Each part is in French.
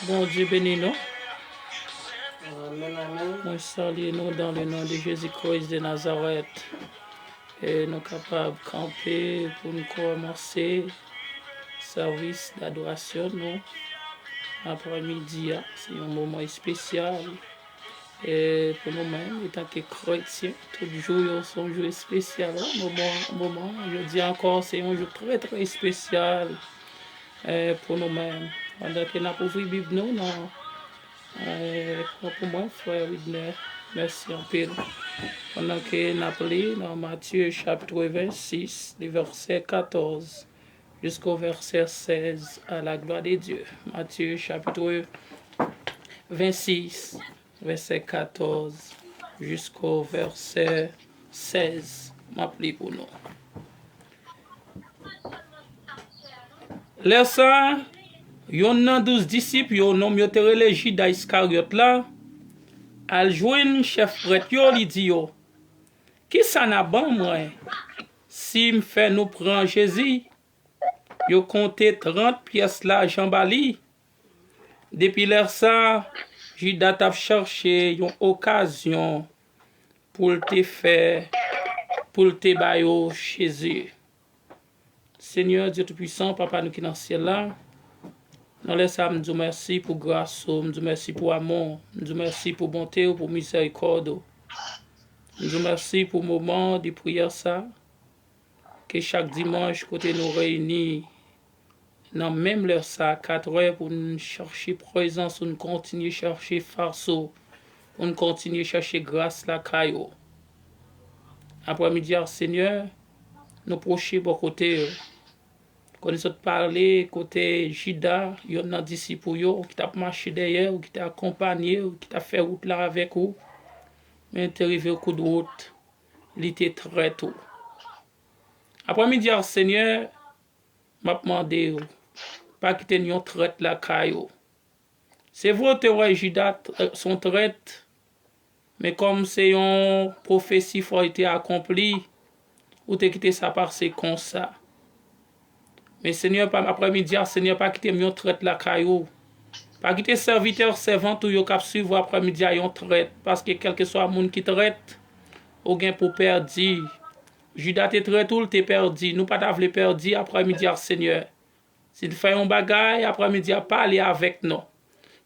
Bon Dieu bénis nous. Amen, amen. Moi salue nous dans le nom de Jésus-Christ de Nazareth. Et nous sommes capables de camper pour nous commencer le service d'adoration. Nous, après-midi, c'est un moment spécial. Et pour nous-mêmes, en tant que chrétiens, tous les jours sont un jour spécial. Moment, je dis encore, c'est un jour très très spécial pour nous-mêmes. Pendant que nous avons ouvert la Bible, nous, non. Pour moi, frère Widner, merci un peu. Pendant que nous avons lu dans Matthieu chapitre 26, le verset 14 jusqu'au verset 16, à la gloire de Dieu. Matthieu chapitre 26, verset 14 jusqu'au verset 16. M'appelez pour nous. Là, ça, yon nan 12 disciples, yon nom yo te rele Judas Iscariot là, al joine chef prêtre yo, li di yo, qui ça n'a ban moi, si me fait nous prendre Jésus, yo compté 30 pièces là, Jean-Bali. Depuis l'heure ça, Judas t'a cherché une occasion pour te faire, pour te bailler Jésus. Seigneur Dieu Tout-Puissant, Papa nous qui dans le ciel là, nous laissons nous dire merci pour grâce, nous dire merci pour amour, nous dire merci pour bonté, pour miséricorde. Nous dire merci pour le moment de prière ça, que chaque dimanche, côté nous réunis, dans même l'heure ça, 4 heures, pour nous chercher présence, nous continuer à chercher farceau, pour nous continuer à chercher grâce la caillou. Après-midi, Seigneur, nous procher pour côté. Quand nous parlé côté Judas, il y a un disciple qui t'a marché derrière, ou qui t'a accompagné, ou qui t'a fait route là avec vous. Mais tu es arrivé au coup de route, il était très tôt. Après-midi, Seigneur, m'a demandé, pas quitter une traite la caillou. C'est vrai que Judas son traite, mais comme c'est une prophétie qui a été accomplie, ou t'es quitté ça par c'est comme ça. Mais Seigneur, après-midi, Seigneur, pas quitter yon traite la caillou. Pas quitter serviteur, servante ou yon cap suivre après-midi à yon traite. Parce que quel que soit le monde qui traite, ou gen pour perdu. Judas te traite ou te perdu. Nous pas t'avle perdu après-midi, Seigneur. Si nous faisons un bagay, après-midi, parler avec nous.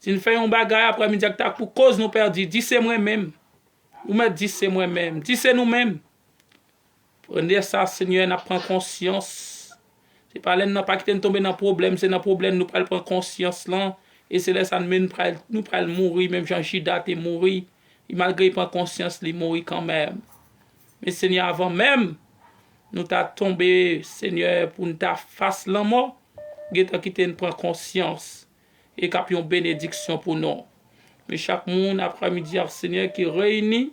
Si nous faisons un bagay, après-midi, pour cause nous perdu, dis c'est moi-même. Ou me dis c'est moi-même. Dis c'est nous-mêmes. Prenez ça, Seigneur, nous prenons conscience. C'est pas là, nous pas quitter tomber dans problème, c'est dans problème nous prendre conscience là et c'est là ça nous pral mourir même Jean Judas est mort, malgré prendre conscience il mourir quand même. Mais Seigneur avant même nous t'a tombé Seigneur pour nous ta face la mort, geta quitter nous prendre conscience et cap une bénédiction pour nous. Mais chaque monde après-midi Seigneur qui réunit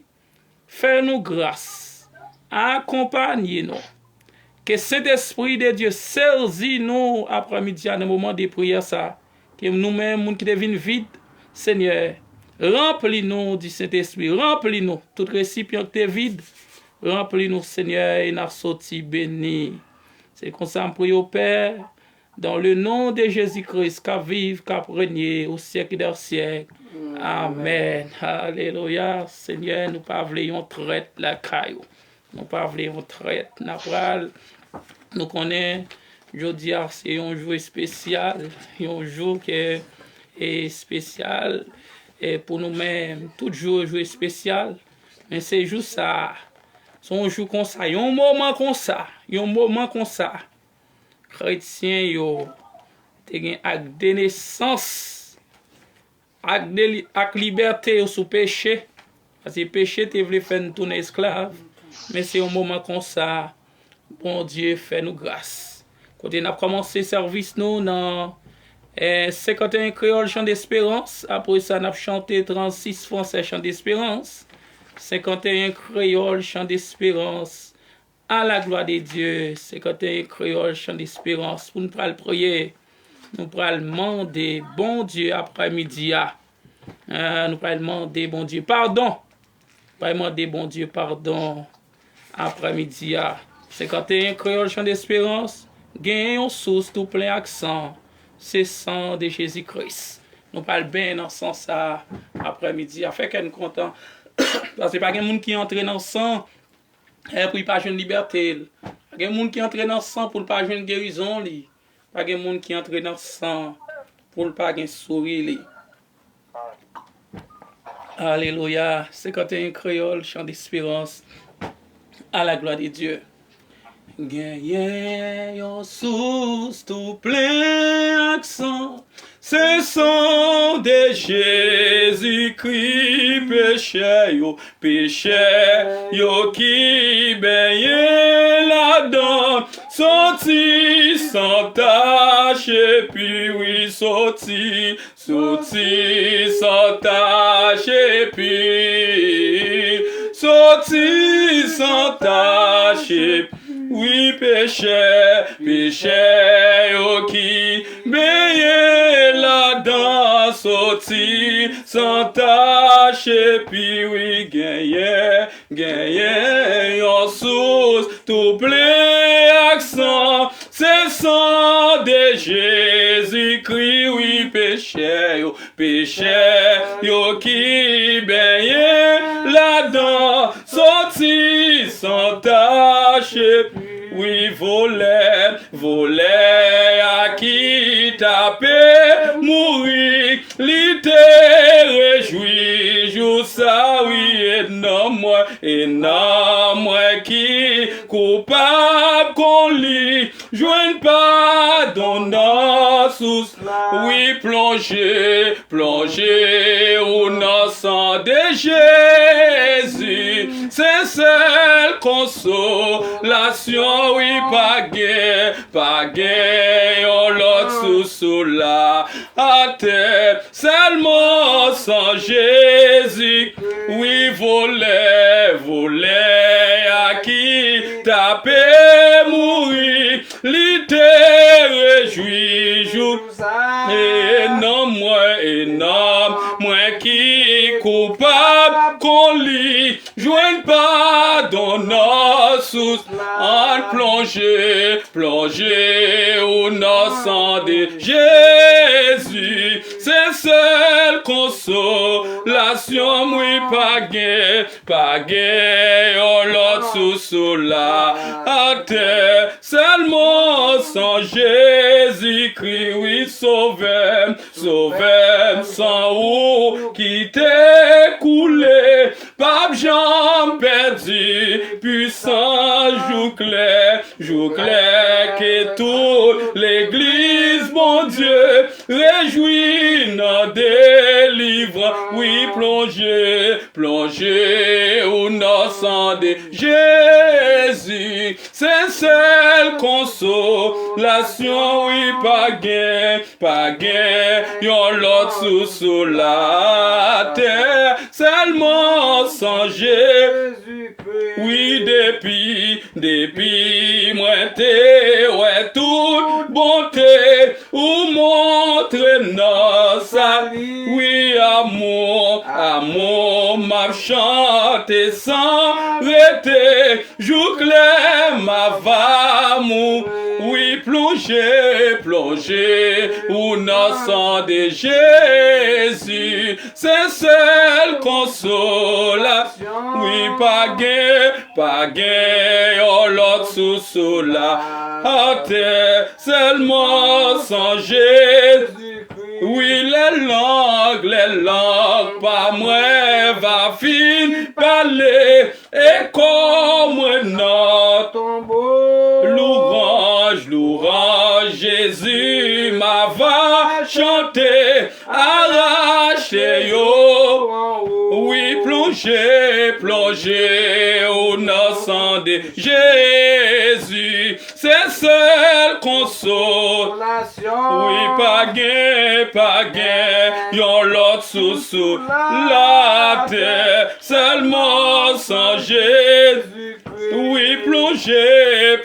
fait nous grâce, accompagne nous. Que cet esprit de Dieu saisit nous après-midi à un moment de prière ça. Que nous-mêmes, nous qui deviennent vides, Seigneur, remplis-nous du Saint-Esprit, remplis-nous. Tout récipient qui est vide, remplis-nous, Seigneur, et nous sortis bénis. C'est comme ça, on prie au Père, dans le nom de Jésus-Christ, qu'a vive, qu'a régné au siècle des siècles. Amen. Alléluia. Seigneur, nous pas voulons traite la caillou. Nous pas voulons traite. Nous connaissons, je dis, c'est un jour spécial, un jour qui est spécial et pour nous-mêmes. Tout jour est spécial, mais c'est juste ça. C'est un jour comme ça, il y a un moment comme ça, Chrétien, il y a un acte de naissance, acte de liberté sous péché. Parce que le péché, tu voulais faire nous tourner esclave. Mais c'est un moment comme ça, bon Dieu fait nous grâce. Quand on a commencé le service, nous, dans 51 créoles chant d'espérance. Après ça, on a chanté 36 français chant d'espérance. 51 créoles chant d'espérance. À la gloire de Dieu, 51 créoles chant d'espérance. Pour nous prier, nous pourrons demander, bon Dieu, après-midi. Nous pourrons demander, bon Dieu, pardon. Nous pourrons demander, bon Dieu, pardon. Après-midi, 51 créoles chant d'espérance, gagne une source tout plein accent, c'est sang de Jésus-Christ. nous parlons bien dans ce sens ça après-midi. Ça fait qu'on est content. Parce que pas quelqu'un qui entre dans le sang pour ne pas jouer une liberté. Pas quelqu'un qui entre dans le sang pour ne pas jouer une guérison. Pas quelqu'un qui entre dans le sang pour ne pas jouer un sourire. Alléluia. C'est quand un créole, chant d'espérance. À la gloire de Dieu. Gagné yon source tout plein accent, ce sang de Jésus-Christ péché yo qui baigne là-dedans, sorti sans tache et puis oui sorti sans tache et puis sorti sans tache et puis oui, péché, oh qui veille là-dedans, sorti sans tâche, et puis oui, gagné, en source, tout plein accent, c'est sang de Jésus-Christ, oui, péché, oh qui veille là-dedans, sorti sans tâche, oui, voler à qui taper, mourir, littéraire, réjoui, jour ça, oui, et non moi qui coupable qu'on lit, joigne pas dans nos sous, oui, plonger, au sang de Jésus, c'est celle consolation, oui, pas gay, on l'autre sous la terre, seulement sans Jésus, oui, voler à qui taper, mourir, littéraire, réjouir, jour, et non, moi qui coupable qu'on lit, joigne pas dans nos sous, en plonger, au sang de Jésus, c'est seule consolation, oui, pas gay, on l'autre sous la terre, seulement sans Jésus-Christ, oui, sauveur, sans eau qui t'est coulé, pape Jean perdu, puissant, joue clair, que toute l'église, mon Dieu, réjouit, n'en délivre, oui, plonger, au sang de Jésus, c'est seule consolation, oui, pas gain, yon l'autre sous la terre, seulement sans Jésus, oui, depuis, moi, ouais, toute bonté, ou montre notre, oui, amour, m'a chanté sans arrêter, joue clair, ma va-mou, oui, plonger, ou non sang de Jésus, c'est seule consolation, oui, pas gain, oh l'autre sous la terre, seulement sans Jésus, oui, les langues, pas moi, va fin, parler, et comme notre louange, Jésus m'a va chanter, arracher yo, oui, plonger, au sang de Jésus, c'est seule consolation, oui, pas gain, yon l'autre sous la terre, seulement sans Jésus, oui, plonger,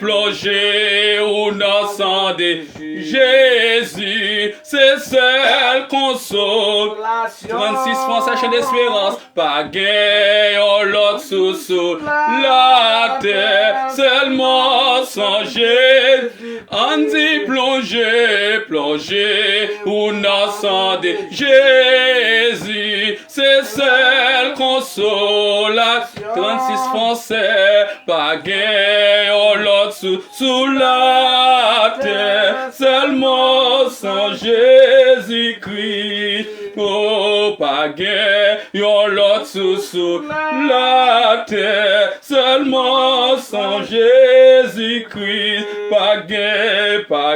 au sang de Jésus, c'est seule consolation. 36 francs, sachet d'espérance, pas gain, yon l'autre sous la terre, seulement sans Jésus, on dit plongez, plongez, ou non sans Jésus, c'est seul consolation. 36 Français, pas gain, on l'autre sous la terre, seulement sans Jésus-Christ. Oh, pas gain, on l'autre sous la terre, seulement sans Jésus-Christ. Pas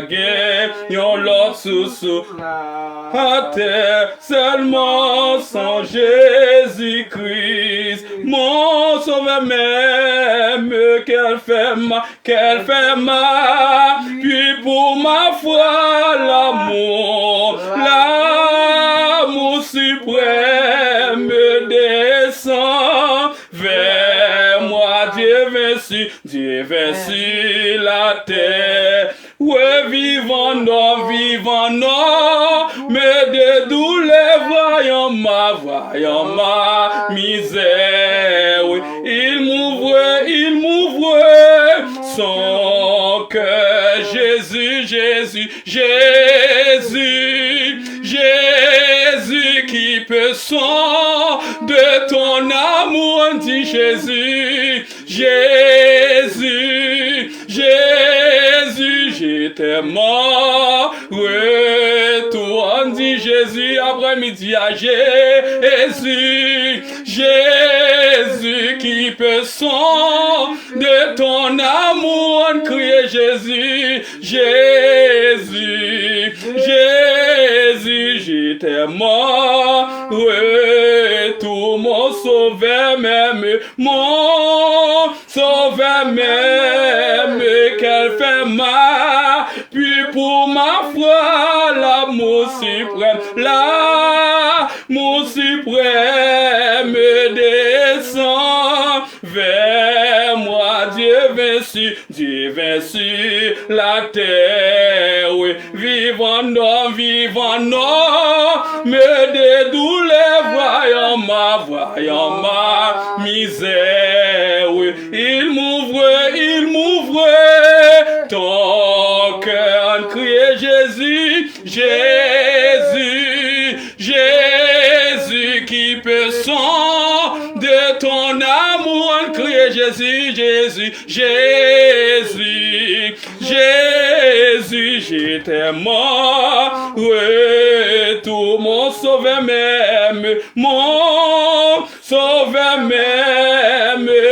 gain, on l'autre sous la terre, seulement sans Jésus-Christ. Mon sauveur m'aime, qu'elle fait ma, puis pour ma foi l'amour suprême descend vers moi. Dieu vint sur la terre. Ouais, vivant non, mais de douleurs voyant ma misère. Oui, il m'ouvre son cœur. Jésus qui peut sang de ton amour, dit Jésus, j'étais mort, retour, dit Jésus, après-midi à Jésus qui peut sang de ton amour, crier Jésus, j'étais mort, retour, mon sauveur m'aime, qu'elle fait mal, puis pour ma foi, l'amour suprême descend vers moi. Dieu vint sur la terre, oui, vivant non, mais des douleurs voyant ma misère, oui, il m'ouvre ton cœur, crier Jésus qui peut sang de ton amour, crier Jésus, j'étais mort, tout mon sauveur m'aime,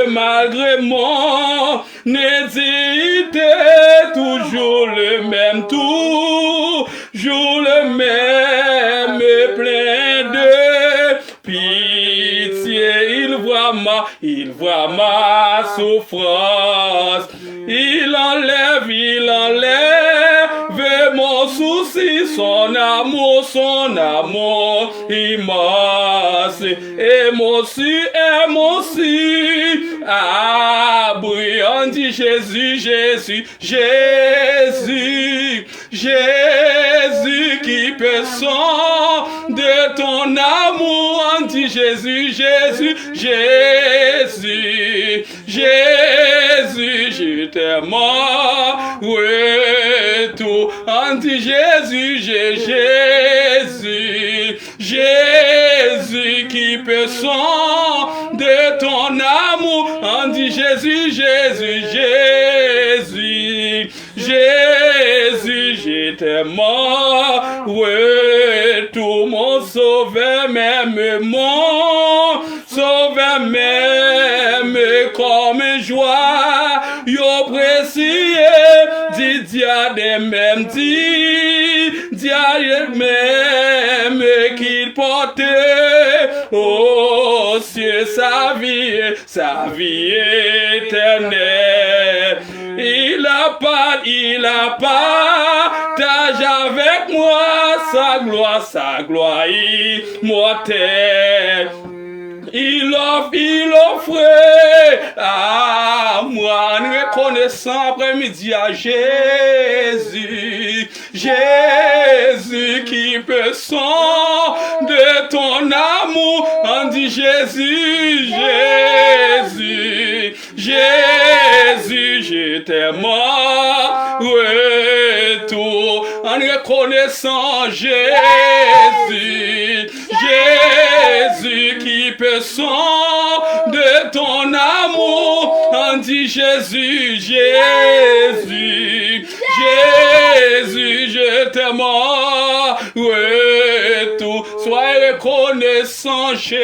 malgré mon n'hésité, toujours le même, plein de pitié, il voit ma souffrance, il enlève mon souci, son amour immense, et mon brillant, dit Jésus qui peut sang de ton amour, dit Jésus, j'étais mort, tout, anti Jésus qui peut sang de ton amour, anti Jésus, j'étais mort, tout mon sauveur m'aime, comme joie, yo précieux, dit diadème, qu'il portait au cieux sa vie éternelle. Il a partage avec moi sa gloire immortelle. Il offrait à moi une reconnaissance après-midi à Jésus qui peut sang de ton amour, on dit Jésus Jésus, je t'aime en retour, en reconnaissant Jésus, Jésus qui peut de ton amour, on dit Jésus, Jésus, Jésus, je t'aime en retour, sois reconnaissant Jésus,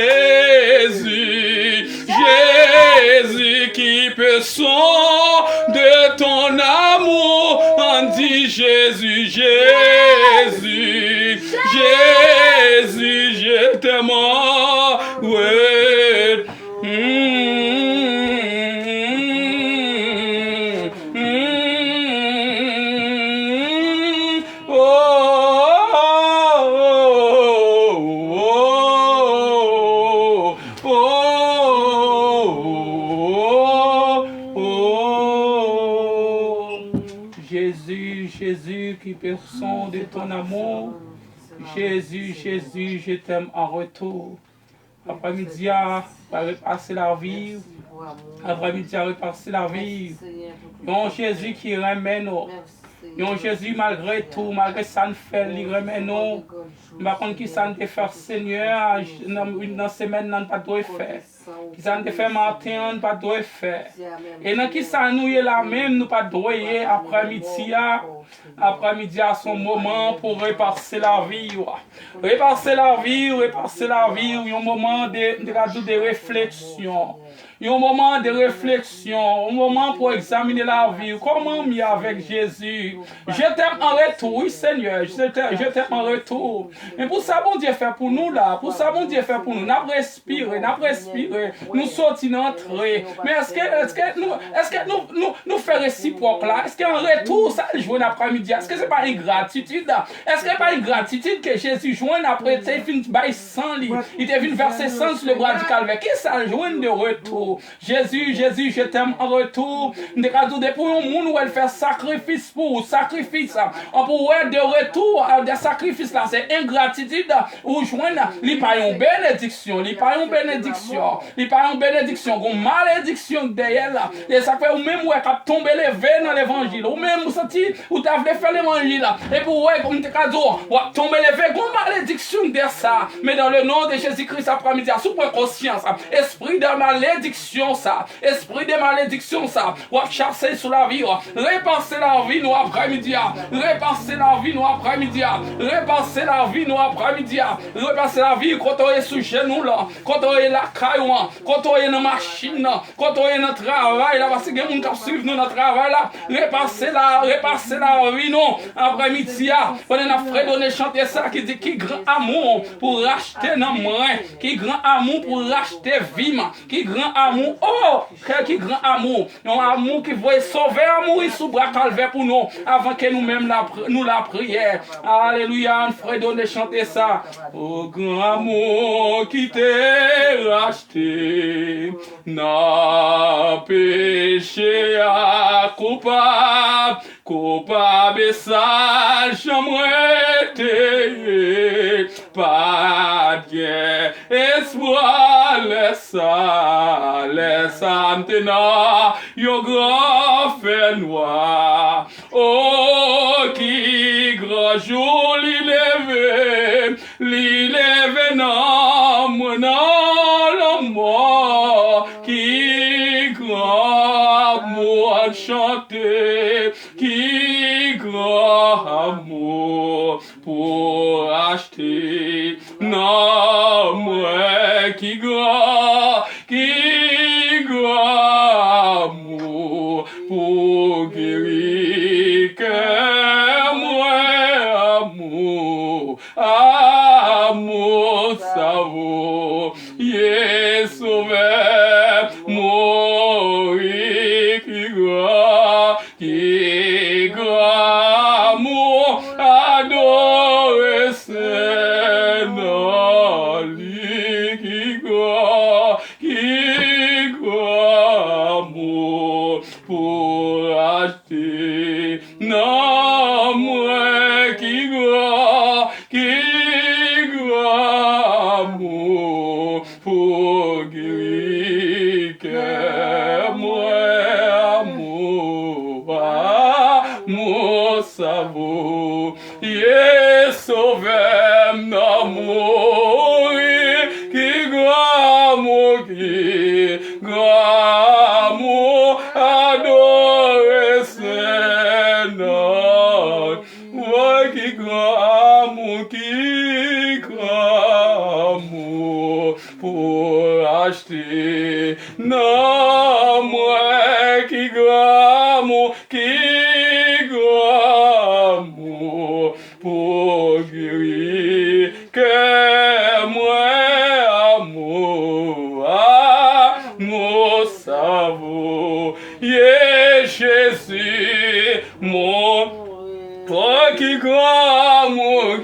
Jésus qui peut de ton amour, on dit Jésus, Jésus, Jésus, je t'aime en retour. Jésus qui personne de ton amour, Jésus, Jésus, je t'aime en retour. Après-midi, à repasser la vie. Après-midi, à repasser la vie. Non, Jésus qui remet nous. Non, Jésus, malgré tout, malgré ça, nous fait, il remet nous. Par contre, qui ça nous fait, Seigneur, dans la semaine, nous pas de faire. Qui ça nous fait matin, nous pas de faire. Et dans qui ça nous est là même, nous pas de après-midi. Après-midi à son moment pour repasser la vie. Repasser la vie, repasser la vie, un moment de réflexion. Un moment de réflexion, un moment pour examiner la vie. Comment m'y avec Jésus? Je t'aime en retour, oui Seigneur, je t'aime en retour. Mais pour ça, bon Dieu fait pour nous là, pour ça, bon Dieu fait pour nous. N'a respiré, nous sortir, entrer. Mais est-ce que nous faisons réciproque là? Est-ce qu'en retour, ça le joue l'après-midi? Est-ce que c'est pas une gratitude? Est-ce que c'est pas une gratitude que Jésus joint après, il fin by 100 livres, il est venu verser 100 sur le bras du calvaire? Qui ça le joint de retour? Jésus, Jésus, je t'aime en retour. Pour un monde où elle fait sacrifice pour sacrifice, on pourrait de retour des sacrifices là, c'est ingratitude ou joindre, il pas une bénédiction, il pas une bénédiction, il pas une bénédiction, une malédiction derrière là. Et ça fait ou même où elle a tombé les veines dans l'évangile, ou même vous senti où tu as fait l'évangile là, et pour ouais comme tu as dit, ou tomber les veines, une malédiction derrière ça. Mais dans le nom de Jésus-Christ après-midi, sous conscience, esprit de malédiction ça, esprit de malédiction ça, ou chasser sur la vie, repasser la vie nous après-midi, repasser la vie nous après-midi, repasser la vie nous après-midi, repasser la vie quand on est sous genou là, quand on est la caille, quand on est dans la machine, quand on est dans le travail là, parce que les gens qui suivent nous dans le travail là, repasser la vie nous après-midi, on a frère donné chanter ça qui dit qui grand amour pour racheter nos mains, qui grand amour pour racheter vie, qui grand amour, oh, qui grand amour, un amour qui veut sauver, amour sous bras calvaire pour nous, avant que nous-mêmes nous la prière. Alléluia, un frère donné chanter ça. Oh, grand amour qui t'est racheté, n'a péché à coupable, coupable ça, j'aimerais été, pas de espoir, laisse maintenant, yo grand fait noir, oh, qui grand jour li levé non, le mort, qui grand amour chanter, qui grand amour pour acheter, non, moi, qui grand amour pour guérir que moi amour ça vaut yes sauvé mourir qui grand amour adorer Seigneur qui grand amour pour acheter non moi qui grand amour pour guérir que moi savou, yé sauvé d'amour, qui gramour, adoré Seigneur, ouais, qui gramour, pour acheter, non, moi, qui gramour, pour guérir, que moi, amour, savou, yé Jésus, mon, toi qui gramour,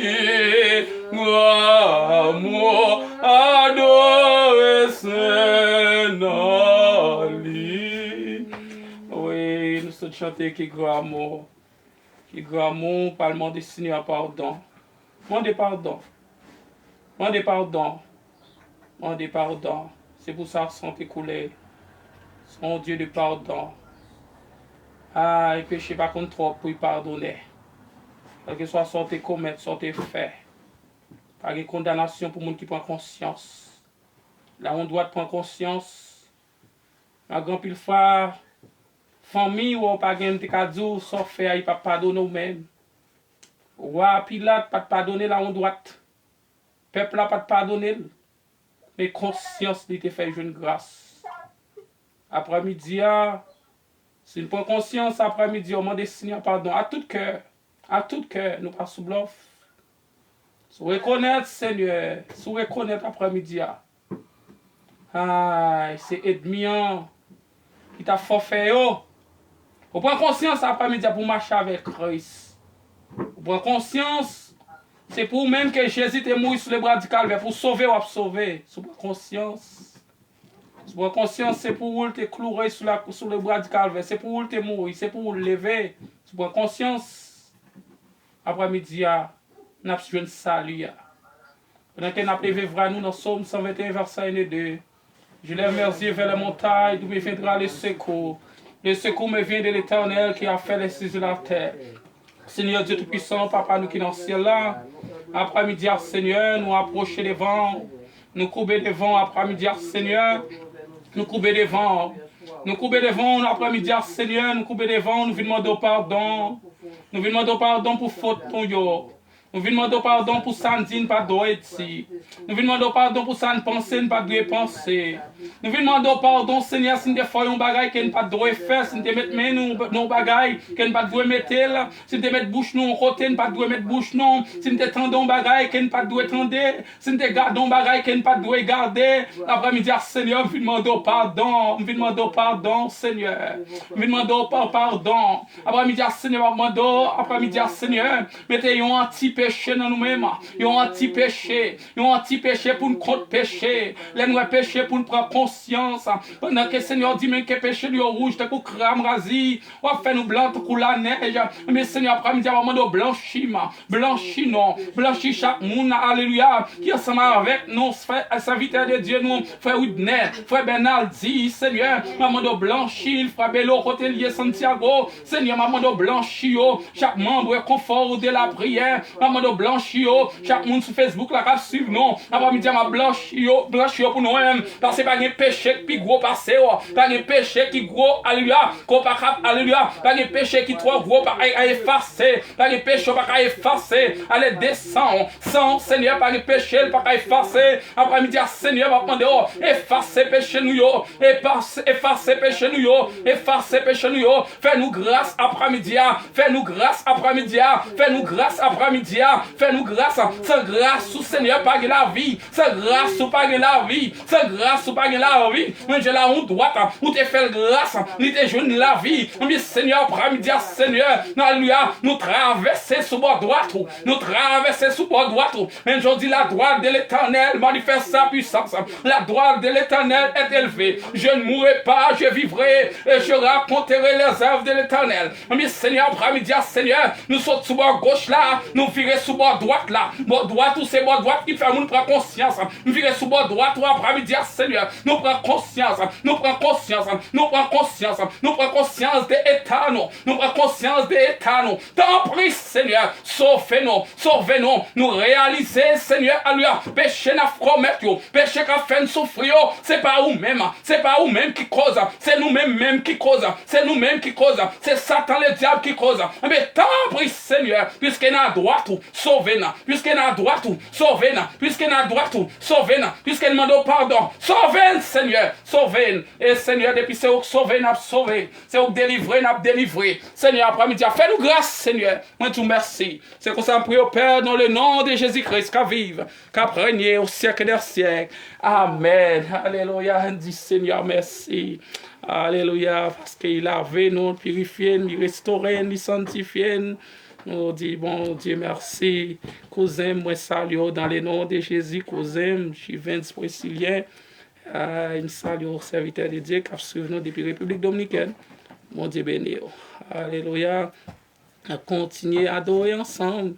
adoré Seigneur. Oui, nous sommes chantés qui gramour. Qui gramour, parlement de Seigneur, pardon. Demandez pardon. Demandez pardon. Demandez pardon. C'est pour ça que sont écoulés. Son Dieu de pardon. Ah, et péché pas contre trop pour y pardonner. Quel que soit sorti commettre, sorti fait. Pas de condamnation pour les gens qui prennent conscience. Là, on doit prendre conscience. La grande pile fois, famille ou pas de cadeau, sauf faire, il ne peut pas pardonner nous-mêmes. Ou Pilate, pas de pardonner là, on doit. Peuple là, pas de pardonner. Mais conscience, il te fait une grâce. Après-midi, si nous prenons conscience, après-midi, on demande Seigneur pardon à tout cœur. À tout cœur, nous pas sous bluff. Si vous reconnaissez, Seigneur, si vous reconnaissez après-midi, c'est Edmian qui t'a forfait. Vous prenez conscience après-midi pour marcher avec Christ. Vous prenez conscience, c'est pour même que Jésus est mort sur le bras du calvaire, pour sauver ou sauver. Si vous prenez conscience, si vous prenez conscience, c'est pour vous te clouer sur le bras du calvaire, c'est pour vous te mourir, c'est pour vous lever. Si vous prenez conscience, après-midi, nous avons besoin de salut. Pendant que nous avons vivre nous dans Psaume 121, verset 1 et 2. Je lève mes yeux vers la montagne, d'où me viendra le secours. Le secours me vient de l'Éternel qui a fait les cieux de la terre. Seigneur Dieu Tout-Puissant, Papa, nous qui dans le ciel là, après-midi, Seigneur, nous approcher des vents, nous couper des vents, après-midi, Seigneur, nous couper des vents. Nous couper des vents, après-midi, Seigneur, nous couper des vents, nous venons demander pardon. Nous venons demander pardon pour faute ton yo. Nous venons demander pardon pour Sandine, pas de ici. Nous venons demander pardon pour sa pensée, pas de penser. Nous venons demander pardon, Seigneur, si nous faisons un bagage qui n'est pas de faire, si nous mettons nos bagages qui n'est pas de mettre, si nous mettons bouche nous côté, pas de mettre bouche non, si nous tendons un bagage qui n'est pas de tendre, si nous gardons un bagage qui n'est pas de garder, après-midi, Seigneur, nous venons demander pardon, nous venons demander pardon, Seigneur. Nous venons demander pardon. Après-midi, Seigneur, après-midi, Seigneur, mettez un anti-péché dans nous-mêmes, un anti-péché pour nous contre péché, les nous péché pour nous prendre conscience, pendant que le Seigneur dit même que péché lui rouge, t'es pour crame rasi, ou fait nous blanc pour la neige, mais Seigneur après-midi, on va demander blanchis chaque monde, alléluia, qui ensemble avec nous, serviteur de Dieu, nous, frère Widner, frère Bernaldi, Seigneur, maman de blanchir, frère Bello, côté lié Santiago, Seigneur, maman de blanchir, chaque membre est confort de la prière, maman de blanchir, chaque monde sur Facebook, la cap suivre, non, après-midi, ma blanchir pour nous-mêmes, parce que pas de péché qui gros passé, pas de péché qui gros, alléluia, alléluia, pas de péché qui trop gros, pas à effacer, pas de péché, pas à effacer, allez descendre, sans Seigneur, pas de péché, pas à effacer, après-midi, Seigneur, va demander, effacer péché nous, effacer péché nous, effacer péché nous, fais-nous grâce après-midi, fais-nous grâce après-midi, fais-nous grâce après-midi, fais-nous grâce, sans grâce sous Seigneur, pas de la vie, sans grâce sous pas de la vie, sans grâce sous pas de la vie, mais j'ai la honte droite, où te fait grâce, nous te jeune la vie, mais Seigneur, après-midi, Seigneur, alléluia, nous traverser sous bord droite, nous traverser sous bord droite, mais je dis la droite de l'Éternel manifeste sa puissance, la droite de l'Éternel est élevée, je ne mourrai pas, je vivrai, et je raconterai les œuvres de l'Éternel, mais Seigneur, après-midi, Seigneur, nous sommes sous bord gauche là, nous virons virer sous bord droite là. Bord droite ou c'est bord droite qui fait nous prendre conscience. Nous virer sous bord droite ou après-midi, Seigneur. Nous prenons conscience. Nous prenons conscience. Nous prenons conscience. Nous prenons conscience des états, nous. Nous prenons conscience des états, nous. T'en prie, Seigneur. Sauvez-nous. Sauvez-nous. Nous réaliser, Seigneur, à lui. Péché n'a commettre, péché qu'a fait nous souffrir. C'est pas vous-même. C'est pas vous-même qui cause. C'est nous-mêmes qui cause. C'est nous-mêmes qui cause. C'est Satan, le diable qui cause. Mais t'en prie, Seigneur, puisqu'il a droit tout, sauvez-nous. Puisqu'il a droit tout, sauvez-nous. Puisqu'il a droit tout, sauvez-nous. Puisqu'il demande pardon, sauvez-nous, Seigneur. Sauvez-nous. Et Seigneur, depuis c'est vous sauver, n'a sauvé. C'est vous délivrer, n'a délivré. Seigneur, après-midi, fais-nous grâce, Seigneur. Moi, tout merci. C'est comme ça, on prie au Père, dans le nom de Jésus-Christ, qu'à vive, qu'à régner au siècle des siècles. Amen. Alléluia. Dis Seigneur, merci. Alléluia. Parce qu'il a lavé nous, purifié, nous, restauré, nous, sanctifié. Nous dit, bon Dieu, merci. Cousin, moi, salue dans le nom de Jésus. Cousin, Jivens Priscillien. Il me salue au serviteur de Dieu qui a suivi nous depuis la République Dominicaine. Mon Dieu béni. Alléluia. On continue à adorer ensemble.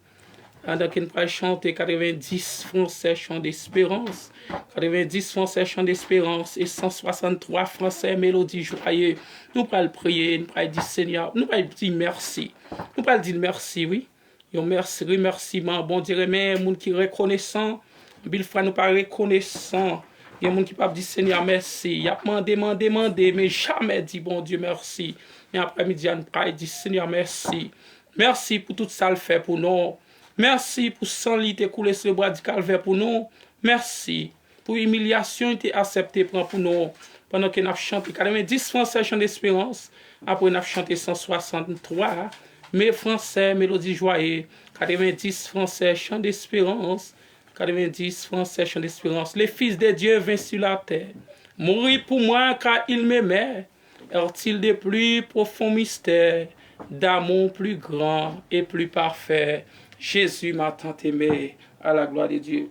Donc, on va chanter 90 français chants d'espérance, 90 français chants d'espérance et 163 français mélodies joyeuses. Nous allons prier, nous allons dire Seigneur, nous allons dire merci. Nous allons dire merci, oui. Merci, remerciement. Bon Dieu, mais les gens qui sont reconnaissants, Bill frère nous pas reconnaissant. Il y a des gens qui peuvent dire Seigneur merci. Il y a demandé, mais jamais dit bon Dieu merci. Mais après-midi, on va dire Seigneur merci. Merci pour tout ça le fait pour nous. Merci pour 100 litres coulés sur le bras du calvaire pour nous. Merci pour l'humiliation qui a été acceptée pour nous. Pendant que nous avons chanté 90 français chants d'espérance. Après, nous avons chanté 163. Mais français, mélodie joyeuse. 90 français chants d'espérance. 90 français chants d'espérance. Les fils de Dieu viennent sur la terre. Mourir pour moi car il m'aimait. Est-il des plus profonds mystères d'amour plus grand et plus parfait? Jésus m'a tant aimé, à la gloire de Dieu.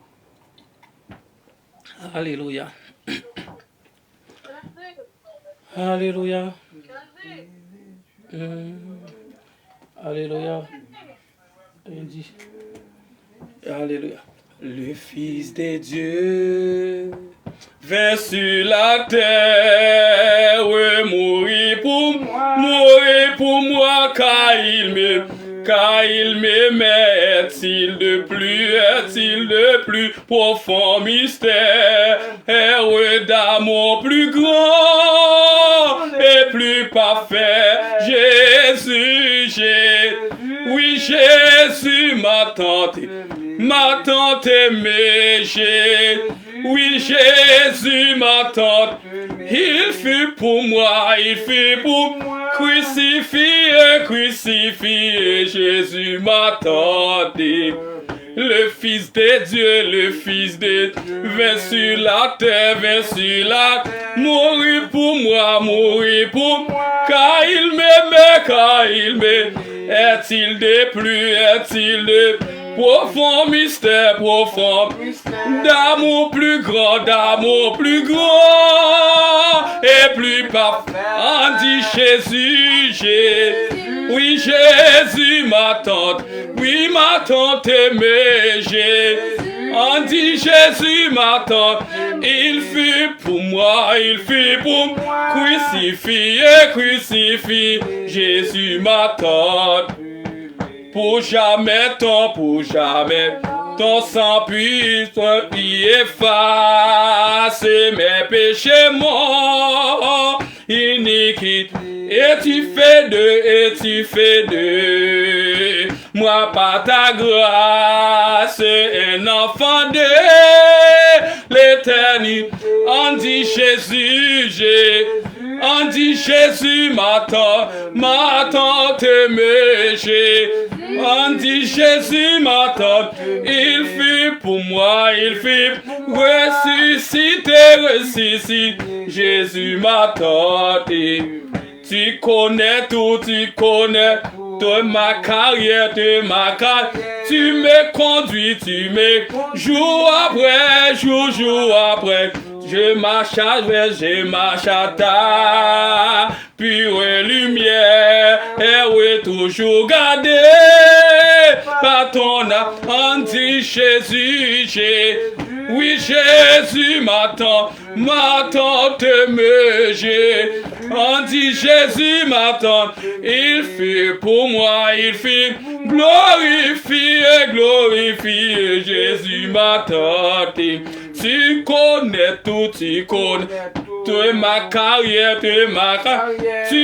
Alléluia. Alléluia. Alléluia. Alléluia. Le Fils de Dieu vint sur la terre, mourir pour moi, car il m'aimait. Est-il de plus profond mystère, d'amour plus grand et plus parfait? Jésus m'a tant aimé, oui, Jésus m'a tant. Il fut pour moi, crucifié, Jésus m'a tant aimé. Le Fils de Dieu, vint sur la terre, mourir pour moi, car il m'aimait, Est-il de profond mystère, d'amour plus grand, et plus parfait? En dit Jésus m'a tant aimé, on dit Jésus m'a tant, il fut pour moi, crucifié, Jésus m'a tant, pour jamais ton sang puisse effacer mes péchés, mon iniquité. Et tu fais de moi par ta grâce un enfant de l'éternité. On dit Jésus m'a tant aimé, on dit Jésus m'a tant, il fut pour moi, ressuscité, Jésus m'a tant. Tu connais tout de ma carrière, tu me conduis, jour après, je marche à ta pure lumière, et oui, toujours garder par ton âme. On dit Jésus, oui, Jésus m'attend aimé, on dit Jésus m'attend, il fait pour moi, il fait glorifier, Jésus m'attend. Tu connais tout, tu es ma carrière, tu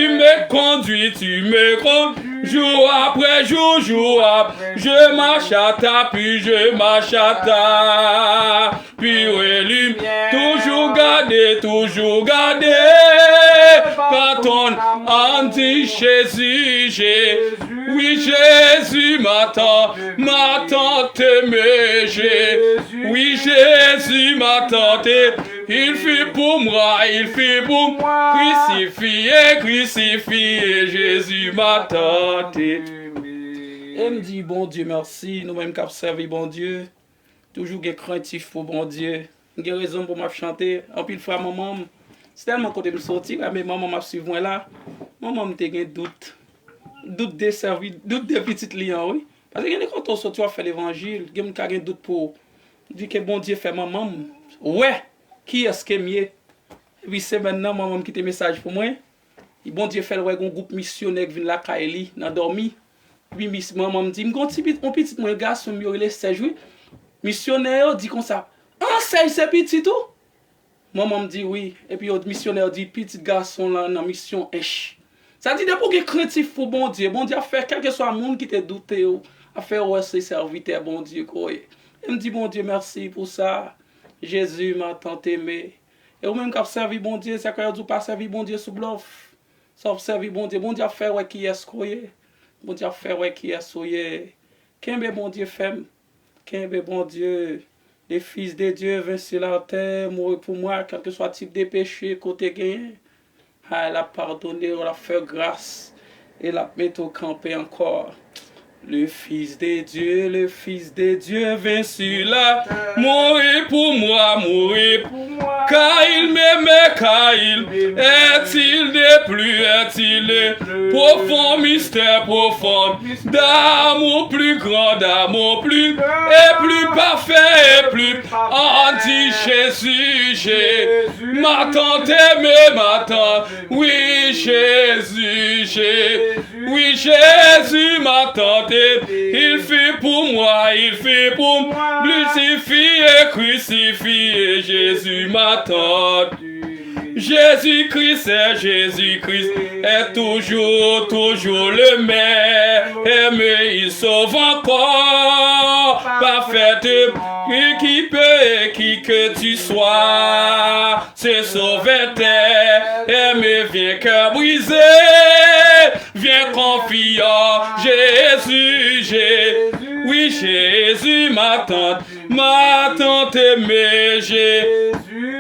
me conduis, jour après jour, je marche à ta, puis je marche à ta, puis élu, toujours gardé, par ton anti Jésus, oui Jésus m'attend aimé, oui Jésus m'attend, il fait pour moi, crucifié, Jésus m'attend. Et me dit, bon Dieu, merci, nous-mêmes qui avons servi, bon Dieu, toujours craintif pour bon Dieu, j'ai raison pour m'a chanter, en pile frère, maman, c'est tellement quand je me sorti, mais maman m'a suivi là, maman m'a eu doute de servir, doute de petits liens, oui. Parce que quand on sort, tu vas faire l'évangile, il y a un doute pour dire que bon Dieu fait maman, ouais, qui est-ce qui est mieux? Et puis c'est maintenant maman qui te message pour moi. Et bon Dieu fait un groupe missionnaire qui vient là, Kaeli, dans dormi. Puis maman me dit, mon petit mon garçon, il est 16 jours. Missionnaire dit comme ça, ah, c'est petit tout? Maman me dit oui. Et puis le missionnaire dit, petit garçon là, dans mission, ça dit pour que craintif pour bon Dieu a fait quel que soit le monde qui te doute, a fait ses serviteurs, bon Dieu. Il me dit, bon Dieu, merci pour ça. Jésus m'a tant aimé. Et ou même qui a servi bon Dieu, c'est quand vous pas servi bon Dieu sous bluff. Ça a servi bon Dieu a fait ouais qui est croyé. Bon Dieu a fait ouais qui est soyé. Qu'un bon Dieu fait, qu'un bon Dieu, les fils de Dieu viennent sur la terre, mourir pour moi, quel que soit le type de péché côté gagné. Elle a pardonné, elle a fait grâce, et la met au campé encore. Le Fils de Dieu vient sur la mourir pour moi, car il m'aimait, car il est-il de plus, est-il profond, mystère profond, d'amour plus grand, d'amour plus, et plus parfait, et plus anti Jésus, ma tante aimée, ma tante, oui Jésus, oui Jésus, ma tante. Il fait pour moi, crucifié, Jésus m'attend. Jésus-Christ est toujours le même, mais il sauve encore, parfait, qui que tu sois, c'est sauveur, mais viens cœur brisé, viens confiant, Jésus, oui Jésus m'attend aimé,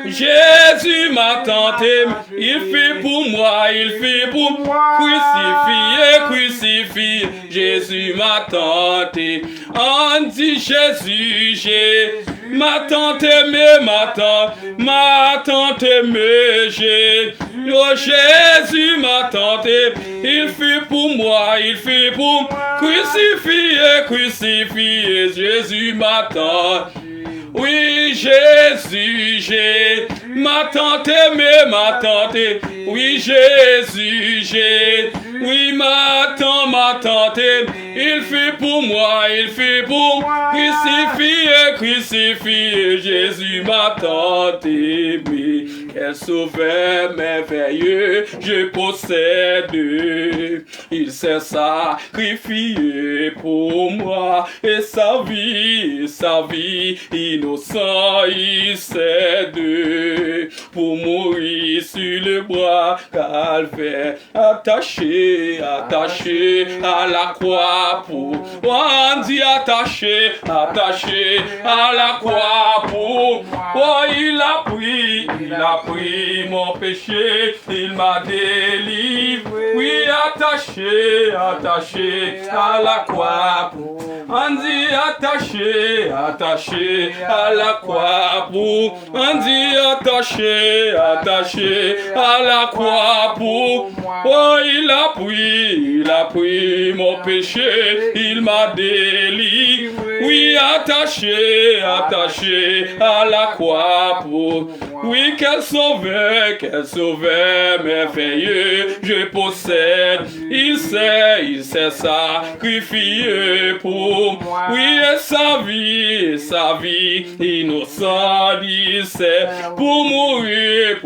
Jésus m'attend aimé, il fait pour moi, crucifié, Jésus m'attend, on dit Jésus, m'attend aimé, m'attend aimé, oh Jésus m'attend, il fait pour moi, crucifié, Jésus m'attend. Oui, Jésus, m'attend aimé, oui, Jésus, oui, m'attend, il fait pour moi, crucifié, Jésus m'attend aimé, quel sauveur merveilleux je possède, il s'est sacrifié pour moi, et sa vie, innocent, il cède pour mourir sur le bras calvaire, attaché à la croix pour, on dit attaché à la croix pour, oh il a pris mon péché, il m'a délivré, oui attaché à la croix pour, On dit attaché, attaché à la croix pour. On dit attaché, attaché à la croix pour. Oh, il a pris mon péché, il m'a délivré. Oui, attaché, attaché à la croix pour. Oui, quel sauveur merveilleux je possède. Il s'est sacrifié pour. Oui, et sa vie innocente, il s'est pour mourir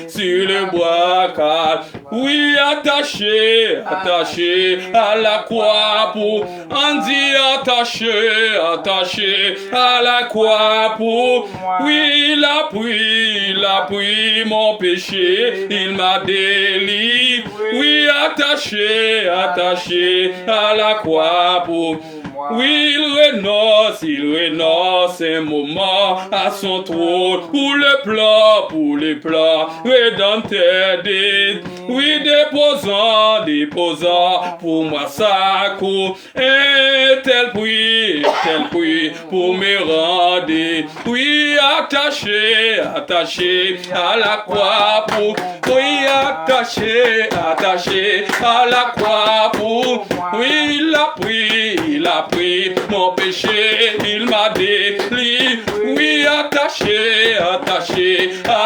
sur le bois car. Oui, attaché à la croix pour. On dit attaché à la croix pour. Oui, il a pris mon péché, il m'a délivré. Oui, attaché à la croix pour. Oui, il renonce un moment à son trône pour les plans rédempteurs. Oui, déposant pour moi sa cour. Et tel prix pour me rendre. Oui, attaché à la croix pour. Oui, attaché à la croix pour. Oui, il a pris mon péché, il m'a délivré. Oui, attaché à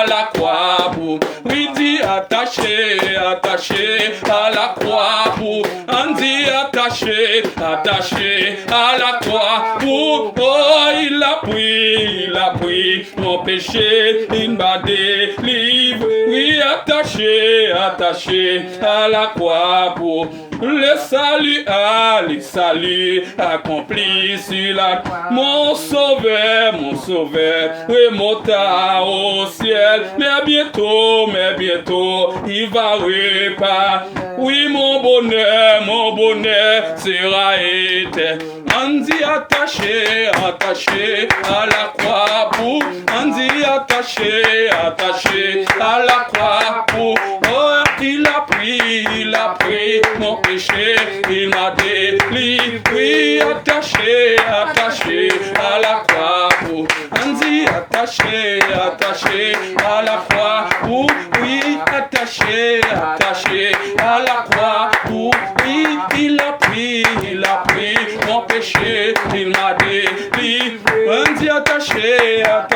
la croix pour. Oui, dit attaché à la croix pour. On dit attaché à la croix pour. Oh, il a pris mon péché, il m'a délivré. Oui, attaché à la croix pour. Le salut accompli sur la croix. Mon sauveur remonta au ciel. Mais bientôt, il va repartir. Oui, mon bonheur sera éternel. On dit attaché à la croix pour. On dit attaché à la croix pour. Oh, il a pris mon péché, il m'a délivré. Oui, attaché à la croix pour. On dit attaché à la croix pour. Oui, attaché à la croix pour. Oui, il a pris mon péché, il m'a délivré. On dit attaché à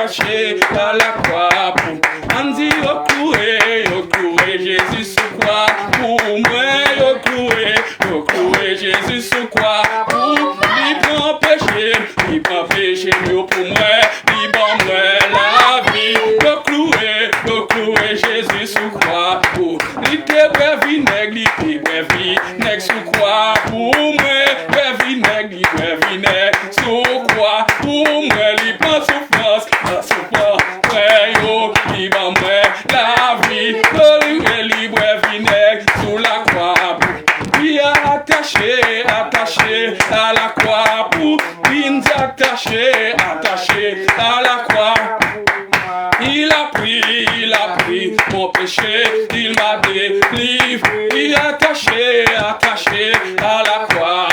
la croix pour. On dit recourez Jésus sous croix pour moi, recourez Jésus sous croix pour. Il prend péché pour moi, il prend moi la vie. Recourez Jésus sous croix pour. Il te brevi nègre sous croix pour moi, brevi nègre sous croix pour moi. Il prend souffrance, il prend moi la vie. Sous la croix pour. Il est attaché à la croix pour. Il est attaché à la croix. Il a pris mon péché, il m'a délivré. Il est attaché à la croix.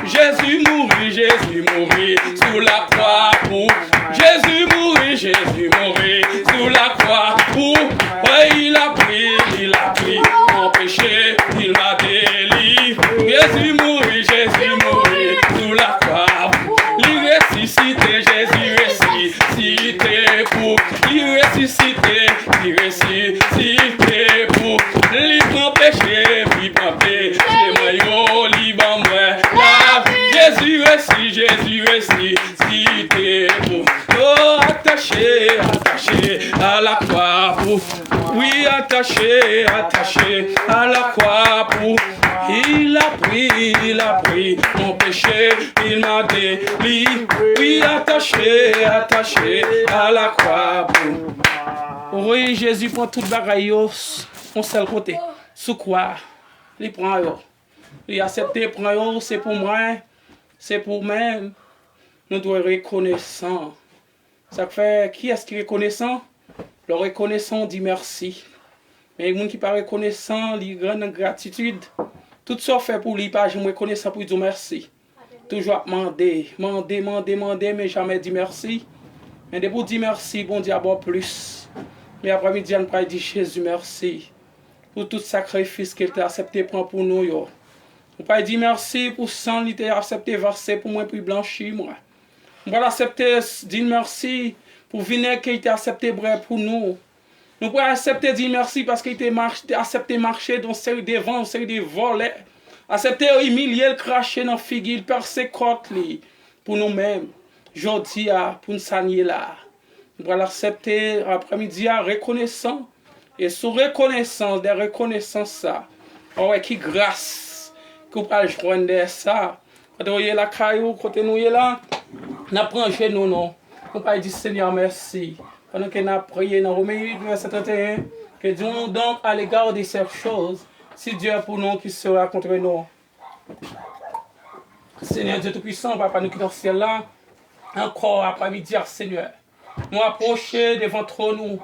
Jésus mourit sous la croix pour. Jésus mourit sous la croix pour. Ouais, il a pris mon péché, il m'a délivré. Jésus mourit sous la croix. Il ressuscité, Jésus ressuscité pour. Il ressuscité pour. Il prend péché, moi, libre moi. Jésus ressuscité pour. Oh, attaché à la croix pour. Oui, attaché à la croix pour. Il a pris mon péché, il m'a délivré. Oui, attaché à la croix pour. Oui, Jésus prend toute bagaille, on seul côté, sous quoi il prend yo. Il accepte prend yo, c'est pour moi, c'est pour même. Nous devons être reconnaissants. Ça fait qui est-ce qui est reconnaissant? Le reconnaissant dit merci. Mais les gens qui ne sont pas reconnaissants, ils ont une gratitude. Tout ça fait pour lui, pas je me reconnaissant pour dire merci. toujours demander, mais jamais dit merci. Mais de vous dire merci, bon Dieu, bon plus. Mais après-midi, on va dire Jésus, merci pour tout sacrifice qu'il t'a accepté prendre pour nous. Yo. On va dire merci pour sang qu'il t'a accepté verser pour moi, pour blanchir moi. On va l'accepter, dire merci pour venir qu'il t'a accepté pour nous. Nous pouvons accepter dire merci parce qu'il t'a accepté marcher dans série de vents, série de volets. Accepter humilier, le cracher dans la figure, percer côte pour nous-mêmes. Aujourd'hui, pour nous saigner là. Nous allons l'accepter après-midi reconnaissant. Et sous reconnaissance, des reconnaissances, ça. Oh, qui grâce que vous pouvez joindre ça. Quand vous êtes là, quand nous sommes là, nous prenons chez nous, non. Nous pouvons dire Seigneur, merci. Pendant que nous avons prié dans Romains 8, verset 31, que Dieu nous donne à l'égard de ces choses. Si Dieu est pour nous, qui sera contre nous. Seigneur Dieu Tout-Puissant, Papa, nous qui dans le ciel là, encore après-midi, Seigneur, nous approcher devant nous.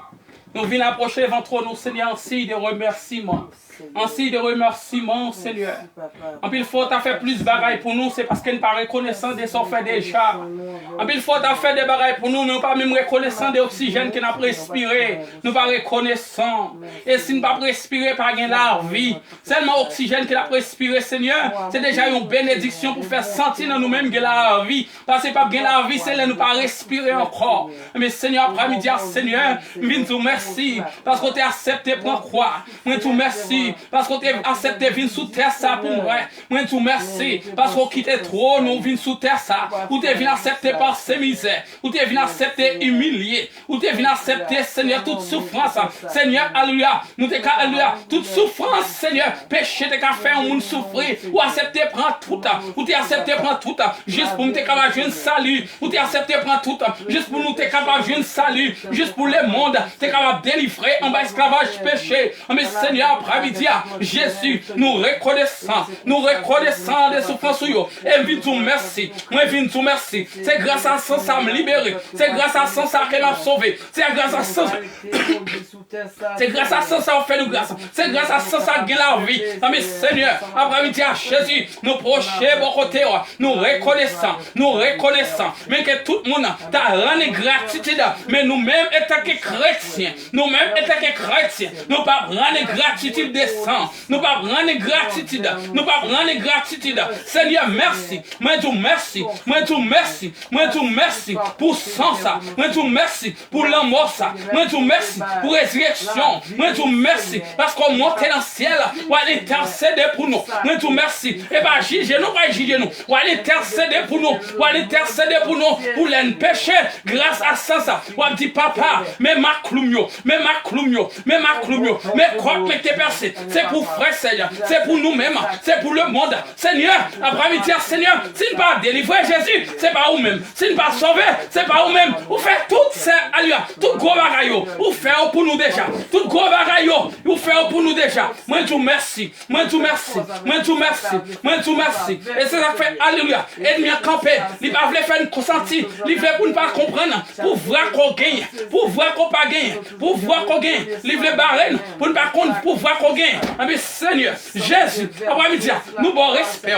Nous venons approcher devant nous, Seigneur, ainsi de remerciements. Ainsi de remerciements, Seigneur. En plus, il faut faire plus de bagailles pour nous, c'est parce qu'il n'y a pas reconnaissance de ce qu'on fait déjà. En plus, il faut faire des bagailles pour nous, mais nous pas même reconnaissant de l'oxygène qu'on a respiré. Nous pas reconnaissant. Et si nous pas respirer, pas gagner la vie. Seulement l'oxygène qu'on a respiré, Seigneur, c'est déjà une bénédiction pour faire sentir dans nous-mêmes que la vie. Parce que pas gagner la vie, c'est là nous pas respirer encore. Mais Seigneur, après-midi, Seigneur, nous venons te merci. Parce qu'on t'a accepté pour croire. Nous te merci. Parce qu'on t'a accepté de venir sous terre ça pour moi. Moi, tout merci. Parce qu'on quitte trop, nous venons sous terre ça. Ou t'es venu accepter par ses misères. Ou t'es venu accepter humilié. Ou t'es venu accepter, Seigneur, toute souffrance. Seigneur, alléluia. Nous t'es qu'à, alléluia. Toute souffrance, Seigneur. Péché t'es qu'à faire un monde souffrir. Ou accepter prendre tout. Ou t'es accepté prendre tout. Juste pour nous t'es capable de jouer un salut. Ou t'es accepté prendre tout. Juste pour nous t'es capable de jouer un salut. Juste pour le monde. T'es capable de délivrer en bas esclavage péché. Mais Seigneur, après-midi, Jésus, nous reconnaissons des souffrances sur eux. Et vite tout merci. Moi, vite tout merci. C'est grâce à ça que ça me libère. C'est grâce à ça que ça m'a sauvé. C'est grâce à ça. C'est grâce à ça que ça fait nous grâce. C'est grâce à ça que ça gagne la vie. Mais Seigneur, après-midi, Jésus, nous prochons bon côté. Nous reconnaissons. Mais que tout le monde t'a rendu gratitude. Mais nous-mêmes, étant que chrétiens, nous pas rendre gratitude des sang. Nous pas rendre gratitude. Seigneur, merci. Moi, tout merci pour sang ça. Moi, tout merci pour l'amour ça. Moi, tout merci pour résurrection. Moi, tout merci parce qu'on monte dans le ciel. On va intercéder pour nous. Moi, tout merci. Et pas juger nous, On va intercéder pour nous. Pour les péchés. Grâce à ça. On va dire, papa, mais ma cloumio. Mais crois que t'es percé. C'est pour frère Seigneur. C'est pour nous-mêmes. C'est pour le monde. Seigneur, après-midi, Seigneur, si nous pas délivrer Jésus, c'est pas vous-même. Si nous pas sauver, c'est pas vous-même. Vous faites toutes ces allusions, tout gros bagaille. Vous faites pour nous déjà. Tout gros bagaille. Vous faites pour nous déjà. Moi, tout merci. Et c'est ça fait, alléluia. Ennemi à camper. Il va vouloir faire une consentie. Il veut pour ne pas comprendre. Pour voir qu'on gagne. Pour voir qu'on pas gagne. Il veut barrer. Pour ne pas comprendre. Pour voir qu'on gagne. Mais Seigneur, Jésus, après-midi, nous bon respect.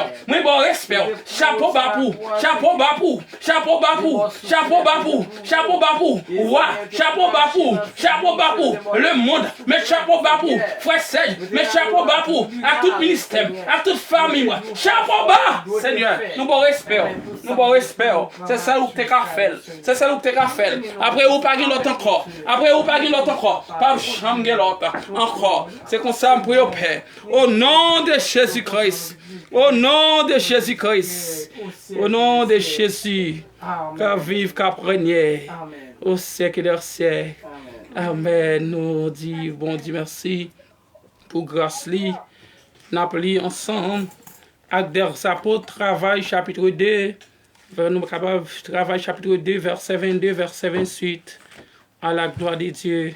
Chapeau bapou. Chapeau bapou. Le monde, mais chapeau bapou. Frère Serge, mais chapeau bapou. À tout ministère, à toute famille. Chapeau bas. Seigneur, nous bon respect. C'est ça où tu as fait. Après, vous pas l'autre encore. Pas chambre l'autre encore. C'est comme ça, on prie au Père. Au nom de Jésus-Christ. Au nom de Jésus, qu'à vivre, qu'à régner, au siècle des siècles. Amen. Nous disons, bon Dieu, merci pour grâce. Nous appelons ensemble, Actes des Apôtres, travail chapitre 2, travail chapitre 2, verset 22, verset 28, à la gloire de Dieu.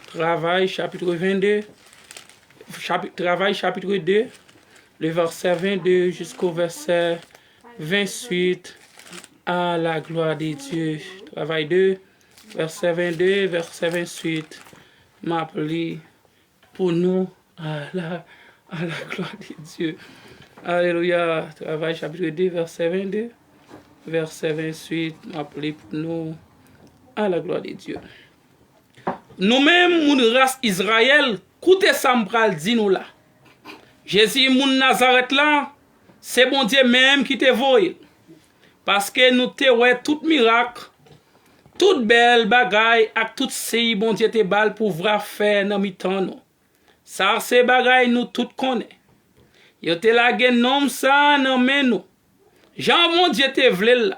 Travail chapitre 22, travail chapitre 2, le verset 22 jusqu'au verset 28, à la gloire de Dieu. Travail 2, verset 22, verset 28, m'appeler pour nous à la gloire de Dieu. Alléluia. Travail chapitre 2, verset 22. verset 28, appelé pour nous à la gloire de Dieu. Nous-mêmes, moun race Israël, écoutez ça m'pral dit nous là. Jésus, moun Nazareth là, c'est bon Dieu même qui te voye. Parce que nous te ouais tout miracle, toute belle bagaille, ak tout si bon Dieu te bal pour vra faire dans mi-temps nous. Ça c'est bagaille nous tout connaît. Yo te la gen nom ça nan men nous. Jean bon Dieu te vle là.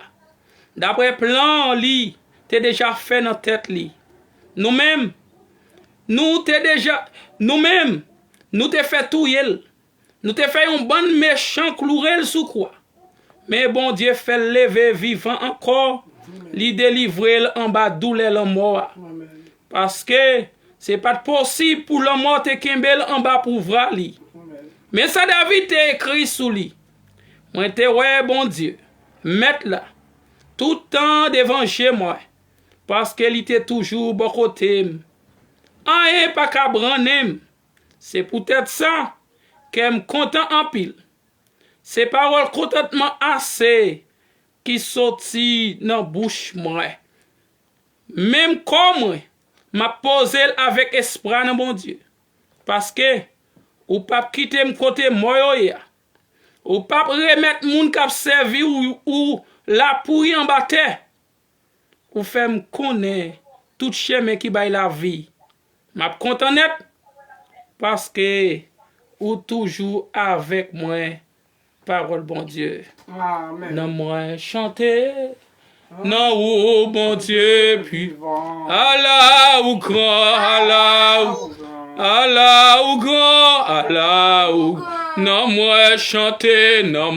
D'après plan li, te déjà fait dans tête li. Nous-mêmes, nous te fait tout yel. Nous te fait un bon méchant clourel sous quoi. Mais bon Dieu fait lever vivant encore, li délivrer en bas douleur la mort. Parce que c'est pas possible pour la mort te kembel en bas pour voir li. Mais ça David te écrit sous li. Moi te ouais bon Dieu, mettre là tout temps devant chez moi parce qu'il était toujours bon côté. Rien pas qu'à branem. C'est peut-être ça qu'elle content en pile. C'est paroles contentement assez qui sorti dans bouche moi. Même comme m'a posé avec espoir dans bon Dieu. Parce que ou pas quitter mon côté moi ya. Ou pas remettre moun k'ap servi ou la pourri en bas terre. Ou fait me connaître tout chemin qui baille la vie. M'a content net parce que ou toujours avec moi. Parole bon Dieu. Amen. Non moi chanter. Non ou bon Dieu puis Allah ou grand Allah ou grand Allah ou non moi chanter non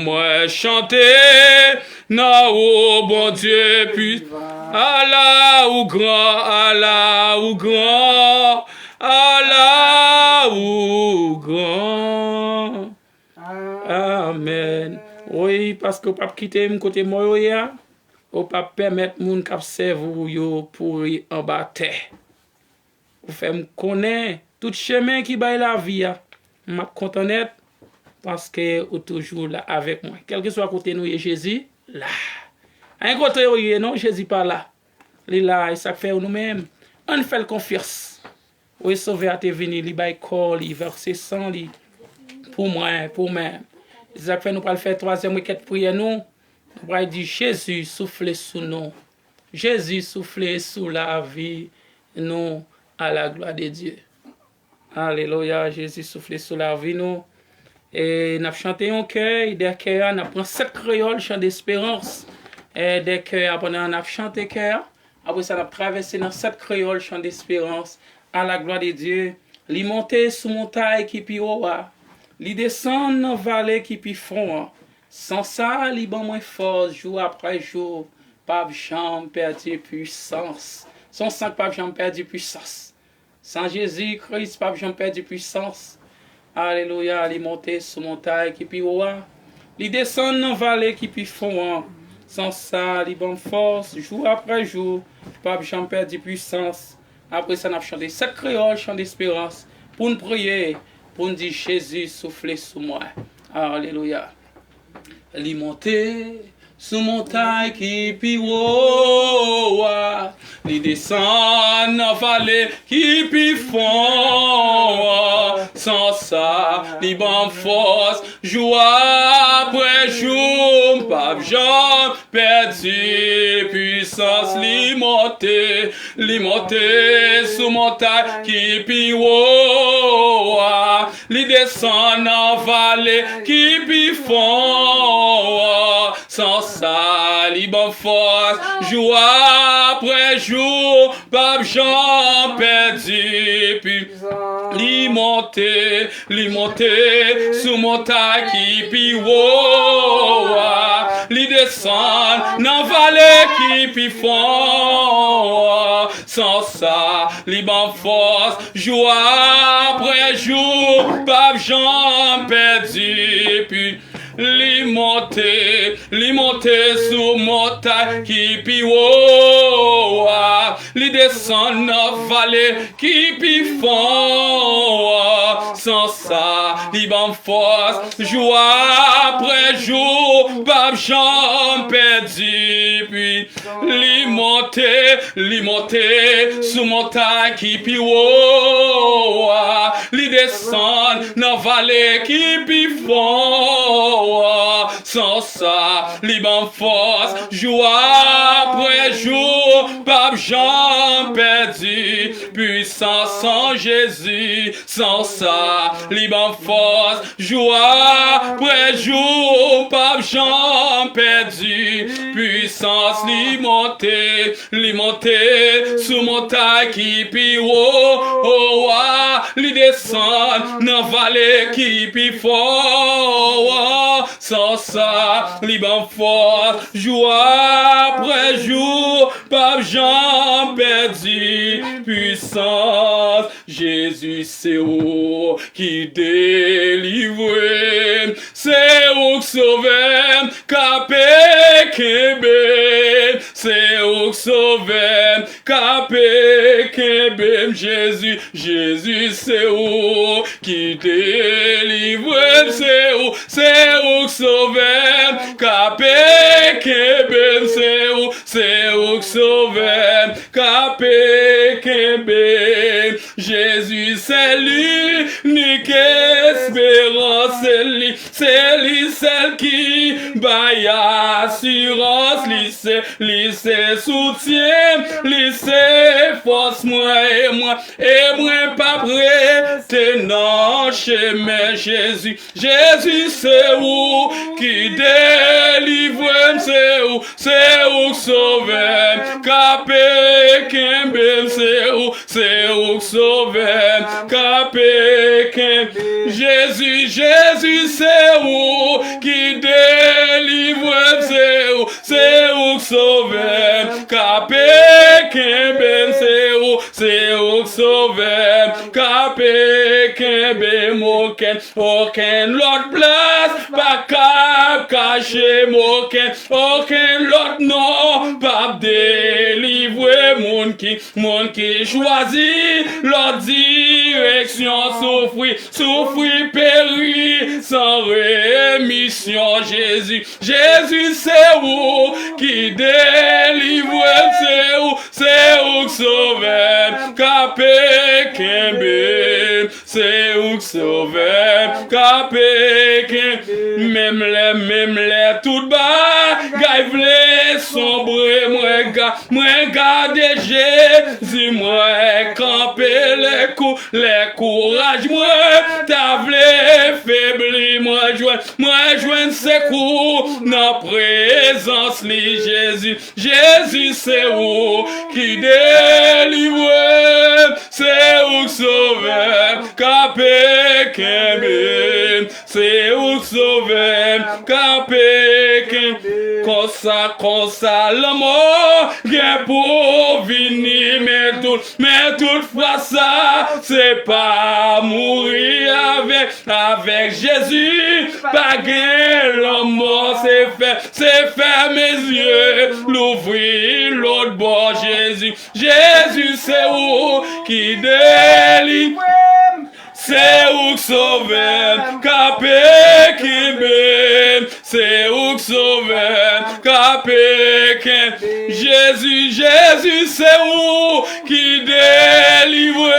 ou bon Dieu puis Allah ou grand Allah ou grand. Amen. Oui, parce que pas quitter mon côté moi ya, ou pas permettre moun k'ap servou yo pourri en bas terre. Ou fait me connaître tout chemin qui baille la vie a. M'a content net parce que ou toujours là avec moi. Quel que soit côté nous Jésus là. Un côté yo non Jésus pas là. Il là et ça fait nous-mêmes. On fait confiance. Oui sauver à te venir li bail corps li verser sang li pour moi ça fait nous pas le faire troisième requête prière nous va dire Jésus souffle sous nous. Jésus souffle sous la vie nous à la gloire de Dieu. Alléluia, Jésus souffle sous la vie nous. Et n'a chanté un cœur, des cœurs, n'a pris 7 créoles chant d'espérance. Et des cœurs après n'a chanté cœur. Après ça n'a traversé dans 7 créoles chant d'espérance à la gloire de Dieu. Li monter sous montagne qui pi haut. Li descend dans vallée qui pi fond. Sans ça, li ban moins force jour après jour. Pas jamais perdu puissance. Sans sang pas jamais perdu puissance. Sans Jésus-Christ pas jamais perdu puissance. Alléluia, li monter sous montagne qui pi haut. Li descend dans vallée qui pi fond. Sans ça, li ban force jour après jour. Pas jamais perdu puissance. Après ça, on a chanté 7 créoles, chant d'espérance, pour nous prier, pour nous dire Jésus souffle sous moi. Alléluia. Li monter sous montagne qui pi haut, li descend dans vallée qui pi fond. Sans ça, li ban force, jour après jour, pas jamais perdu puissance. Li monter sous montagne qui pi haut, li descend dans vallée qui pi fond. Sans ça, li ban force, jour après jour, pas jamais perdu puis li monter sous montagne qui pi haut, li descend dans vallée qui pi fond. Sans ça, li ban force, jour après jour, pas jamais perdu puis li monter sous montagne qui pi haut, li descend dans vallée qui pi fond. Sans ça, li ban force, jour après jour, pas j'en perdu, puis li monter sous montagne qui pi haut, li descend dans vallée qui pi fort, sans ça, li ban force, jour après jour, pas j'en perdu, puissance en Jésus, sans ça, li ban force, jour après jour, pas j'en perdu, puissance li monter sous montagne qui pi haut, li descend dans vallée qui pi fort, sans ça, li ban force, jour après jour, pas j'en perdu, puissance, Jésus c'est où qui délivre, c'est où sauver, capé kebe, c'est où sauver, capé kebe, Jésus c'est où qui délivre, c'est où sauver, capé kebe, c'est où sauver, capé kebe, Jésus c'est l'unique espérance, c'est lui celle qui baille assurance, lui c'est soutien, lui c'est force, moi pas prêt, non chemin Jésus c'est où qui délivre, c'est où sauver, capé kembe, c'est où sauver, capé kembe, Jésus c'est où qui délivre, c'est où sauver, capé kembe, c'est où sauver, capé kembe, aucun l'autre place, pas cap caché, aucun l'autre non, pas délivrer, mon qui choisit leur direction, souffrir, périr, sans rémission, Jésus c'est où qui délivre, c'est où sauver, capé kembe, c'est où sauver, capé kembe, même les tout bas, gaïvle sombre, moi garde Jésus, moi camper les courage, moi t'avle faibli, moi joindre secours, dans présence li Jésus c'est où qui délivre, c'est où sauver, capé kembe, c'est où sauver, capé kembe, comme ça la mort vient pour venir, mais toutefois ça c'est pas mourir avec Jésus, pas gain la mort, c'est faire mes yeux, l'ouvrir l'autre bord, Jésus c'est où qui délivre, c'est où sauver, capé kembe, c'est où sauver, capé kembe, Jésus c'est où qui délivre,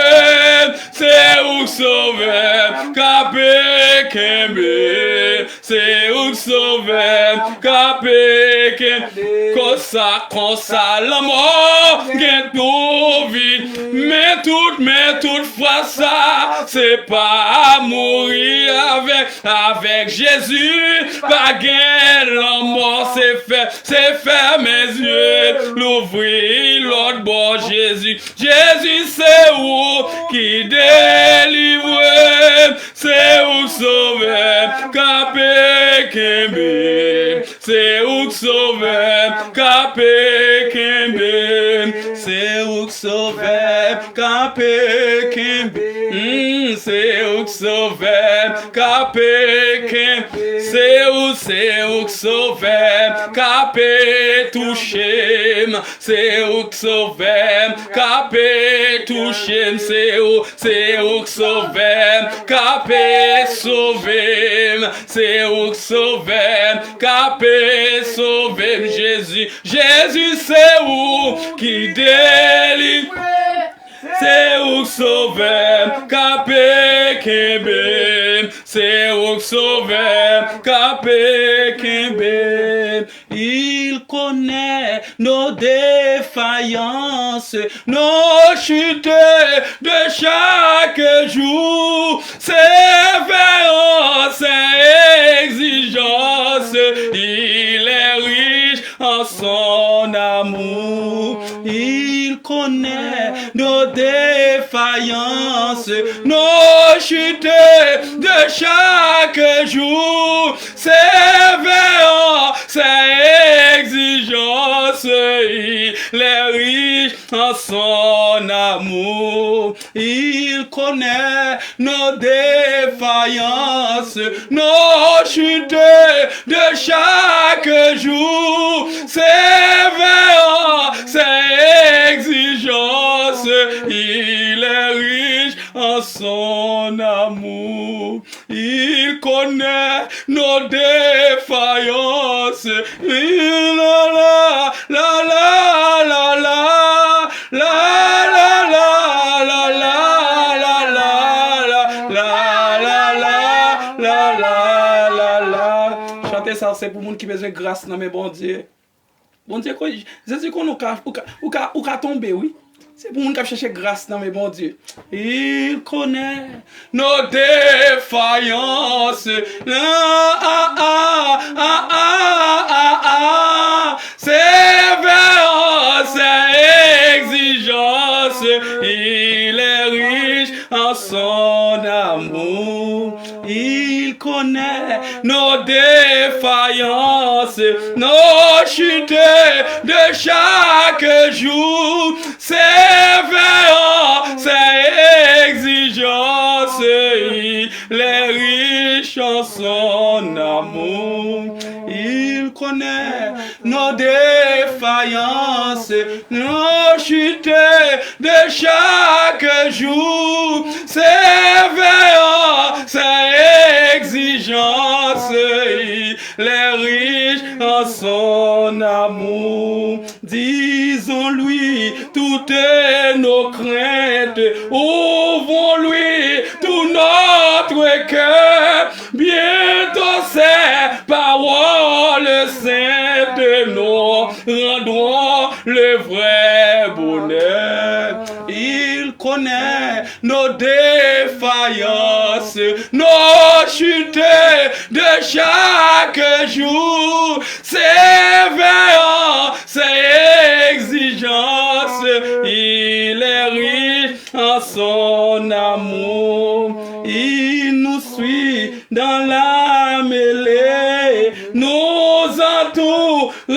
c'est où sauver, capé kembe, c'est où sauver, capé kembe, comme ça la mort gagne tout vite, mais toutefois ça c'est pas mourir avec Jésus, pas gain la mort, c'est faire mes yeux, l'ouvrir l'autre bord, Jésus c'est où qui délivre, c'est où sauver, capé kembe, c'est où sauver, capé kembe, c'est où sauver, capé kembe, c'est où sauver, capé kembe, c'est où sauver, capé touché, c'est où sauver, capé touché, c'est où sauver, capé sauver, c'est où sauver, capé sauver Jésus. Jésus c'est où qui délivre. C'est où sauveur, capé kembe. C'est où sauveur, capé kembe. Il connaît nos défaillances, nos chutes de chaque jour. Sévérance et exigence, il est riche en son amour. Il connaît nos défaillances, nos chutes de chaque jour. Sévérance et exigence, il est riche en son amour. Il connaît nos défaillances, nos chutes de chaque jour. Sévérance et exigence, il est riche en son amour. Il connaît nos défaillances. La la la la la la la la la la. Chantez ça, c'est pour le monde qui besoin de grâce dans mes bon Dieu. Bon Dieu, Jésus qu'on ou ka tomber, oui. C'est pour nous qui chercher grâce dans mes bons Dieu. Il connaît nos défaillances. Sévérance et exigence. Il est riche en son amour. Il connaît nos défaillances, nos chutes de chaque jour. Sévérance et exigence, il est riche en son amour. Il connaît nos défaillances, nos chutes de chaque jour. Sévérance et exigence, il est riche en son amour. Disons-lui toutes nos craintes, ouvrons-lui tout notre cœur. Bientôt ces paroles saintes nous rendront le vrai bonheur. Il connaît nos défaillances, nos chutes de chaque jour. Sévérance et exigence, il est riche en son amour. Il nous suit dans la mêlée, nous entoure de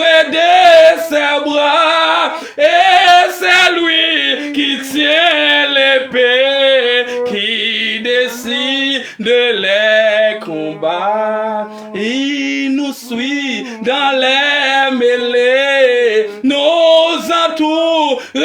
ses bras, et c'est lui qui tient l'épée, qui décide les combats. Il nous suit dans les mêlées, nous entoure de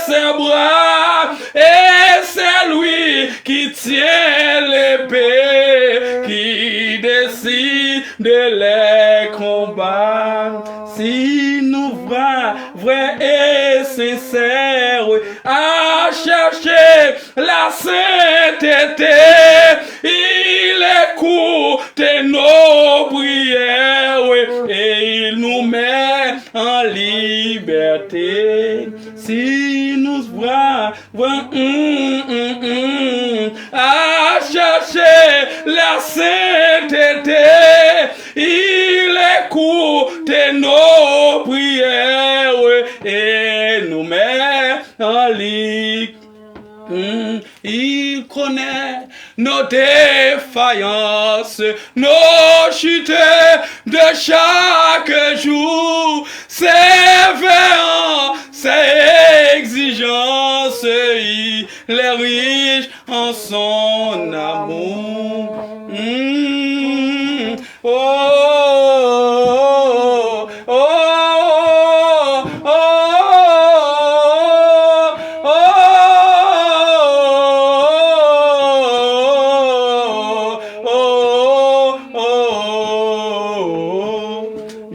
ses bras, et c'est lui qui tient l'épée, qui décide les combats. Si nous vrai et sincère à chercher la sainteté, il écoute nos prières et il nous met en liberté. Si nous à chercher la sainteté, il écoute nos prières et nous met en liberté. Il connaît nos défaillances, nos chutes de chaque jour. Sévérance et exigence, il est riche en son amour. Oh, oh, oh, oh, oh, oh, oh, oh.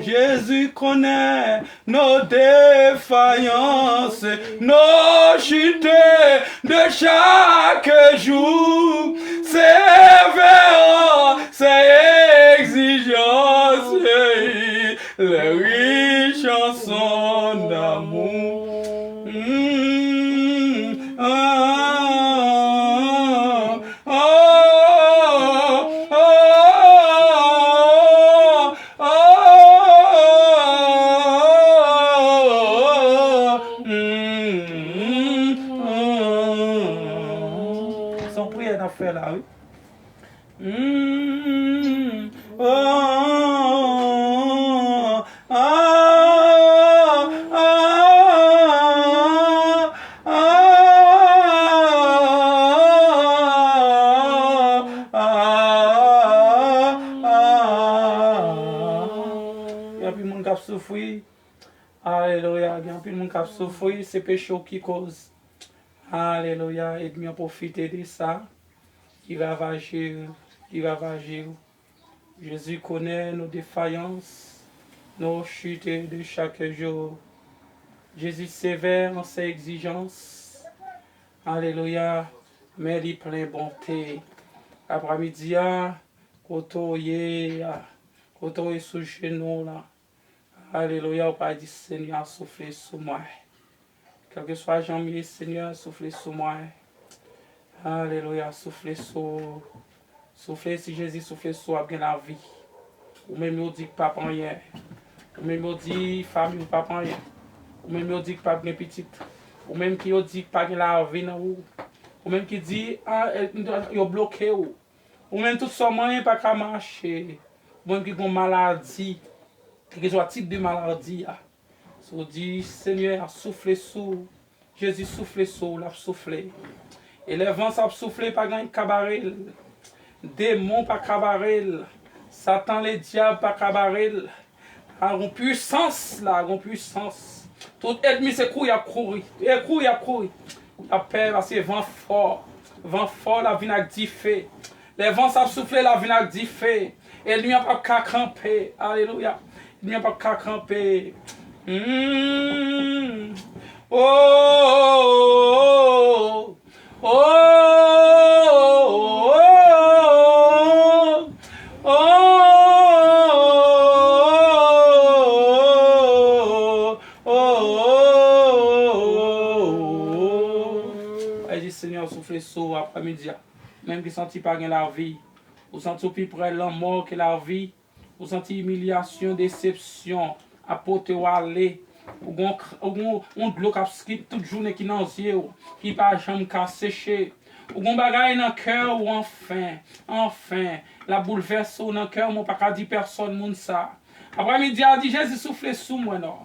Jésus connaît nos défaillances, nos chutes de chaque jour. Sévère, c'est exigences, les riches chansons d'amour. Son prière n'a fait là, oui. Souffrir, alléluia, il y a plus de monde qui a souffert, c'est péché qui cause. Alléluia, et bien profiter de ça, qui ravage. Jésus connaît nos défaillances, nos chutes de chaque jour. Jésus sévère en ses exigences. Alléluia, mais il est plein de bonté. Après-midi, quand on est sous genou là. Alléluia, on va dire Seigneur, souffle sur moi. Quel que soit janvier, Seigneur, souffle sur moi. Alléluia, souffle sur. Souffle si Jésus souffle sur bien la vie. Ou même on dit que pas rien. Ou même on dit famille pas rien. Ou même on dit que pas bien petite. Ou même qui dit que pas la vie dans ou. Ou même qui dit yo bloqué ou. Ou même tout ça moyen pas qu'à marcher. Ou même qui ont maladie. Quel que soit le type de maladie, on dit Seigneur, souffle sous, Jésus souffle sous, l'a soufflé. Et les vents ça soufflé pas gagne cabaret, démons pas cabaret, Satan les diables pas cabaret, une puissance là, une puissance. Tout ennemi c'est couille à courir, et couille à courir. La paix parce que vent fort la vie n'a dit fait. Les vents ça soufflé la vie n'a dit fait. Et lui n'a pas qu'à camper, alléluia. Il n'y a pas qu'à camper. Oh, oh, oh, oh, oh, oh. Elle dit Seigneur, souffle sous après-midi. Même qui sentit pas la vie. Ou sentit plus près la mort que la vie. Vous sentez humiliation, déception, apporter ou aller, ou on de qui toute journée qui dans yeux, qui pas jamais qu'à sécher, ou on bagaille dans cœur ou enfin, la bouleverse ou dans cœur, mon pas qu'à dire personne moun ça. Après-midi, a dit Jésus souffle sous moi non.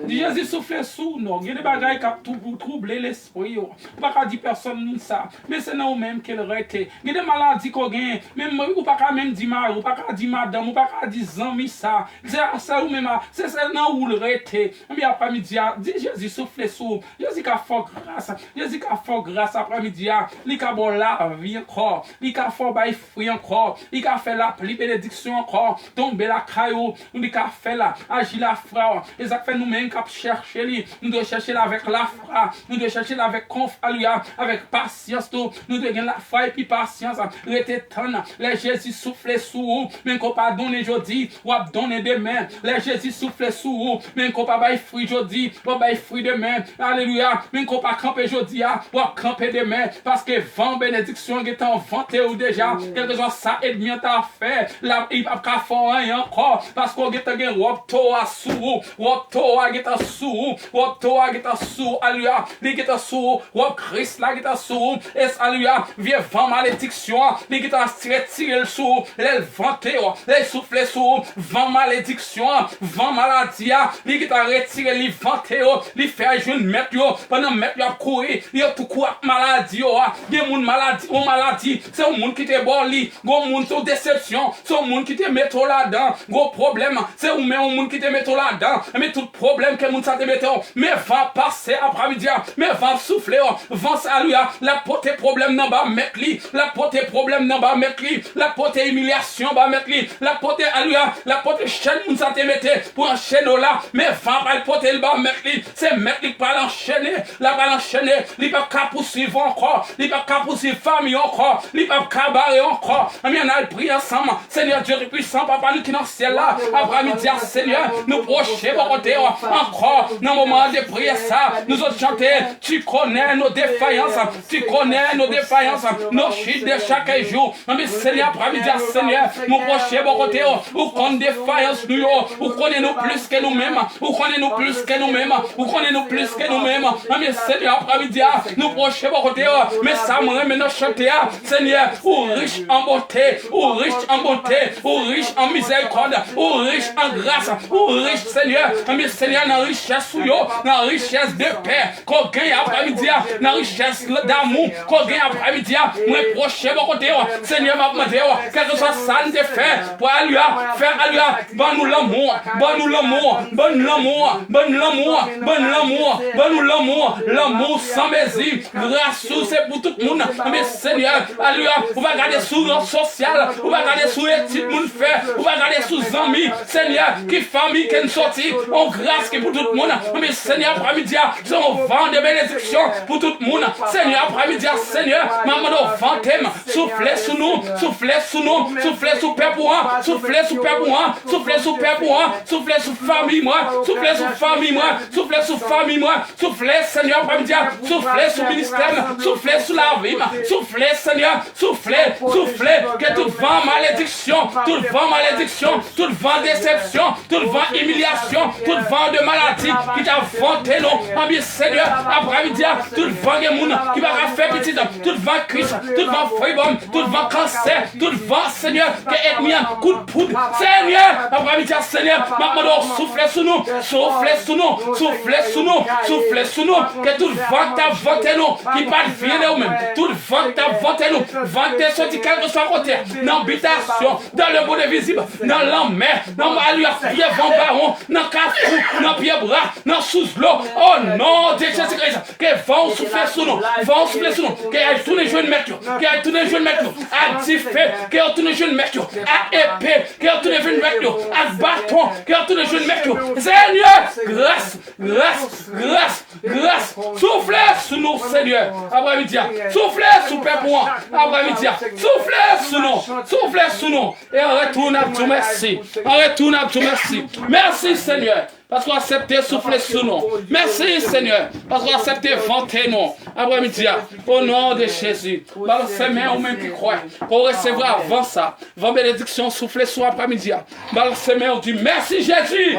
Dit Jésus souffle sous non. Il y a des bagailles qui ont troublé l'esprit. Pas qu'à dire personne moun ça. Mais c'est non même qu'elle rete. Il y a des maladies qu'on gagne. Même ou pas qu'à même dire mari, ou pas qu'à dire madame, ou pas qu'à dire zami ça. C'est ça ou même c'est ça non où le rete. Mais après-midi, dit Jésus souffle sous. Jésus qui a fait grâce. Jésus qui a fait grâce après-midi. Il a bon la vie encore. Il a fait bail fruit encore. Il a fait la pluie bénédiction encore. Tomber la caillou. Il a fait là, agir la frère. Et ça fait nous-mêmes qu'à chercher lui. Nous devons chercher là avec la foi. Nous devons chercher là avec confiance, avec patience. Nous devons gagner la foi et puis patience. Rester tonne. Les Jésus souffle sous vous. Même qu'on pas donner aujourd'hui, ou à donner demain. Les Jésus souffle sous vous. Même qu'on pas bailler fruit aujourd'hui, ou bailler fruit demain. Alléluia. Même qu'on pas camper aujourd'hui, ou à camper demain. Parce que vent bénédiction est en vanté ou déjà. Quelque chose ça et bien t'a fait. Là, il va pas faire rien encore. Parce qu'on est gen wop to a sou, wop to a geta sou, wop to a geta sou, alléluia, li geta sou, wop Christ la geta sou, es alléluia, vie vent malédiction, li geta tirer le sou, les vanté, les souffler sou, vent malédiction, vent maladie, li geta retirer li vanté, li faire jeune mettre yo, pendant mettre yo courir, li tout quoi maladie yo, gen moun maladie, ou maladie, c'est un monde qui te bon li, gon moun sou déception, c'est un monde qui te mettre là-dedans, gros problème, c'est ou même un monde qui te met là-dedans, mais tout problème que moun ça te mette, mais va passer après-midi, mais va souffler, va saluer, la pote problème nan ba mettre li, la pote problème nan ba mettre li, la pote humiliation ba mettre li, la pote alluya, la pote chaîne moun ça te mette pour enchaîner là, mais va pas le pote le ba mettre li, c'est mettre li pas l'enchaîner, la pas l'enchaîner, li pas ka poursuivre encore, li pas ka poursuivre famille encore, li pas ka barrer encore. Mais on a le prier ensemble, Seigneur Dieu puissant, papa nous qui dans le ciel là, après-midi, Seigneur, nous procher pour côté encore, dans le moment de prier ça, nous autres chanter, tu connais nos défaillances, tu connais nos défaillances, nos chutes de chaque jour. Mais Seigneur, après-midi, Seigneur, nous procher pour côté, ou qu'on défaillance nous, ou connaît nous plus que nous-mêmes, ou connaît nous plus que nous-mêmes, ou connaît nous plus que nous-mêmes. Mais Seigneur, après-midi, nous procher pour côté, mais ça me remet nos chanter, Seigneur, ou riche en beauté, ou riche en bonté, ou riche en miséricorde, ou riche en grâce, ou riche Seigneur, mais Seigneur, dans la richesse dans la richesse de paix, qu'on gagne après-midi, dans la richesse d'amour, qu'on gagne après-midi, moi proche mon côté, Seigneur m'a demandé, quel que soit ça nous fait, pour aller faire aller, bon nous l'amour, bon nous l'amour, bon l'amour, bon l'amour, bon l'amour, bon nous l'amour, l'amour sans mesure, grâce c'est pour tout le monde, mais Seigneur, allez, on va garder sous le social, on va garder sous les petites monde fait, on va garder sous amis, Seigneur, qui famille qui nous sorti, on grâce qui pour tout le monde, mais Seigneur, après-midi, on vend des bénédictions pour tout le monde, Seigneur, après-midi, Seigneur, maman, on vend thème, soufflez sous nous, soufflez sous nous, soufflez sous Père pour un, soufflez sous Père pour un, soufflez sous Père pour un, soufflez sous famille, moi, soufflez sous famille, moi, soufflez sous famille, moi, soufflez, Seigneur, après-midi, soufflez sous ministère, soufflez sous la vie, soufflez, Seigneur, soufflez, soufflez, que tout vent malédiction, tout vent malédiction, tout vent déception, tout vent humiliation, tout vent de maladie qui t'a vanté, non, ami Seigneur, après-midi, tout vent de monde qui va faire petit, tout vent Christ, tout vent fribom, tout vent cancer, tout vent, Seigneur, qui est mis un coup de poudre, Seigneur, après-midi, Seigneur, maintenant, soufflez sous nous, soufflez sous nous, soufflez sous nous, soufflez sous nous, que tout vent t'a vanté, non, qui pas venir nous même, tout vent t'a vanté, nous, vanté, sorti quel que soit côté, dans l'habitation, dans le monde visible, dans la mer, dans ma lui pied vent baron, dans cafou, dans pied bras, dans sous l'eau, oh non, de Jésus-Christ, que vent souffler sous nous, vent souffler sous nous, que aille tous les jeunes maîtres, que aille tous les jeunes maîtres, à diffé, que aille tous les jeunes maîtres, à épée, que aille tous les jeunes maîtres, à bâton, que aille tous les jeunes maîtres, Seigneur, grâce, grâce, grâce, grâce, soufflez sous nous, Seigneur, après-midi, soufflez sous Père pour moi, après-midi, soufflez sous nous, soufflez sous nous, et on retourne à tout merci, on retourne à tout merci, merci Seigneur. Parce qu'on a accepté souffler sous nous. Merci Seigneur. Parce qu'on a accepté vanter nous. Après-midi, au nom de Jésus. Par ces mains ou même qui croient. Qu'on recevra avant ça. Vos bénédictions souffler sous après-midi. Par ces mains on dit merci Jésus.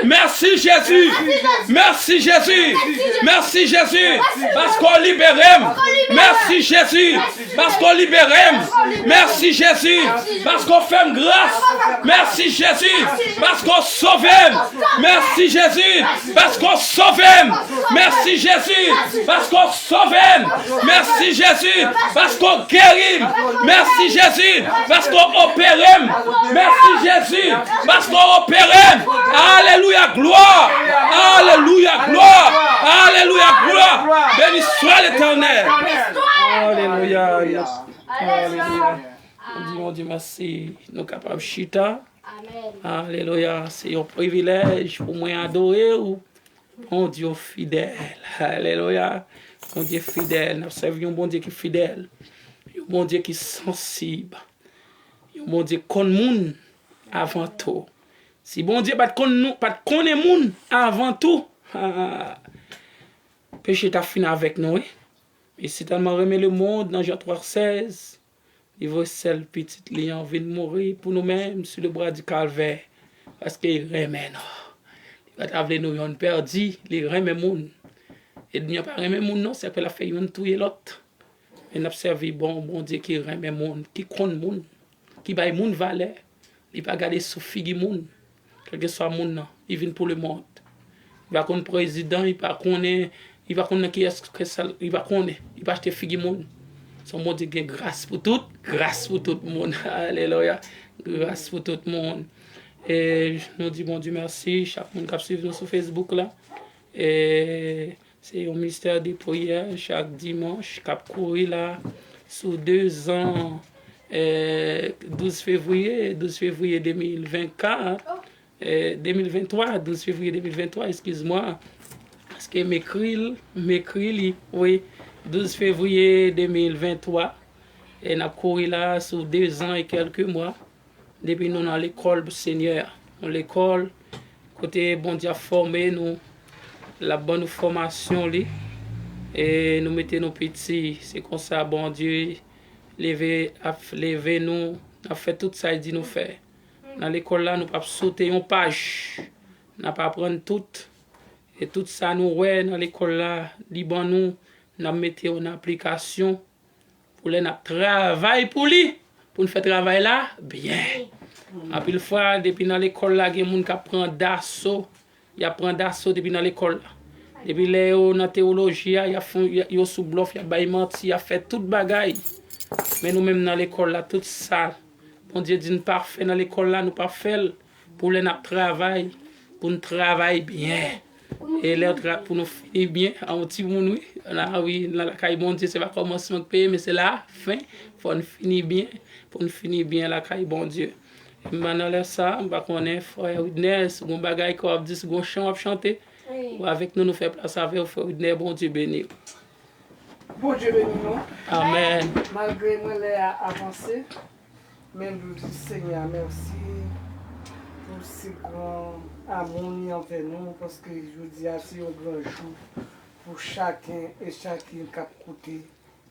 Merci Jésus. Merci Jésus. Merci Jésus. Parce qu'on libère. Merci Jésus. Parce qu'on libère. Merci Jésus. Parce qu'on fait grâce. Merci Jésus. Parce qu'on sauve. Merci Jésus, parce qu'on sauve. Merci Jésus, parce qu'on sauve. Merci Jésus, parce qu'on guérit. Merci Jésus, parce qu'on opère. Merci Jésus, parce qu'on opère. Alléluia, gloire. Alléluia, gloire. Alléluia, gloire. Béni soit l'Éternel. Alléluia. Alléluia. On dit merci. Nous sommes capables de chita. Amen. Alléluia, c'est un privilège pour moi adorer ou bon Dieu fidèle. Alléluia, bon Dieu fidèle. Nous servons un bon Dieu qui est fidèle, un bon Dieu qui est sensible, un bon Dieu qui connaît moun avant tout. Si bon Dieu pas connaît moun avant tout, péché t'a fini avec nous. Mais si tellement remet le monde dans Jean 3,16. Il veut seul petit lion vient mourir pour nous-mêmes sur le bras du calvaire. Parce qu'il remet nous. Il va t'aveler nous, on perdu, il remet moun. Et il n'y a pas remet moun, non, c'est que la fait yon tout et l'autre. Il n'a servi bon Dieu qui remet moun, qui compte moun, qui baille moun valeur. Il va garder sous figue moun. Quel que soit moun, non, il vient pour le monde. Il va connaître président, il va connaître qui est-ce que ça, il va connaître, il va acheter figue moun. Son mot dit grâce pour tout le monde. Alléluia. Grâce pour tout le monde. Et nous disons bon Dieu merci, chaque monde qui suit nous sur Facebook là. Et c'est un ministère de prière chaque dimanche, qui courir là, sous 2 ans, 12 février 2024, 12 février 2023, excuse-moi, parce que m'écrit, oui, 12 février 2023, et nous avons couru là sous 2 ans et quelques mois, depuis nous dans l'école du Seigneur. Dans l'école, côté bon Dieu a formé nous, la bonne formation, et nous mettons nos petits, c'est comme ça, bon Dieu, lever nous, a fait tout ça, il dit nous faire. Dans l'école là, nous ne pouvons pas sauter une page, nous ne pouvons pas apprendre tout. Et tout ça, nous, ouais, dans l'école là, Liban, nous mettons en application pour les travail pour lui, pour nous faire travail là, bien. En plus, fois, depuis dans l'école là, il y a des gens qui apprennent d'assaut, ils apprennent d'assaut depuis dans l'école là. Depuis là, dans la théologie, ils ont sous bluff, ils ont menti, ils ont fait toute bagaille. Mais nous-mêmes dans l'école là, tout ça, bon Dieu dit nous parfait dans l'école là, nous parfait pour les travail, pour nous travailler bien. Et là, pour nous finir bien, en petit monde, oui, là, oui, dans la caille, bon Dieu, c'est pas commencement de payer, mais c'est la fin, pour nous finir bien, la caille, bon Dieu. Maintenant, ça, on va connaître, frère Widner, si on bagaille qu'on a dit, si on chant, on va chanter, ou avec nous, nous faire place avec frère Widner, bon Dieu béni. Bon Dieu béni nous. Amen. Malgré moi, les avancé, mais nous disons Seigneur, merci pour ce grand amour envers nous, parce que je dis c'est un grand jour pour chacun et chacune qui a coûté,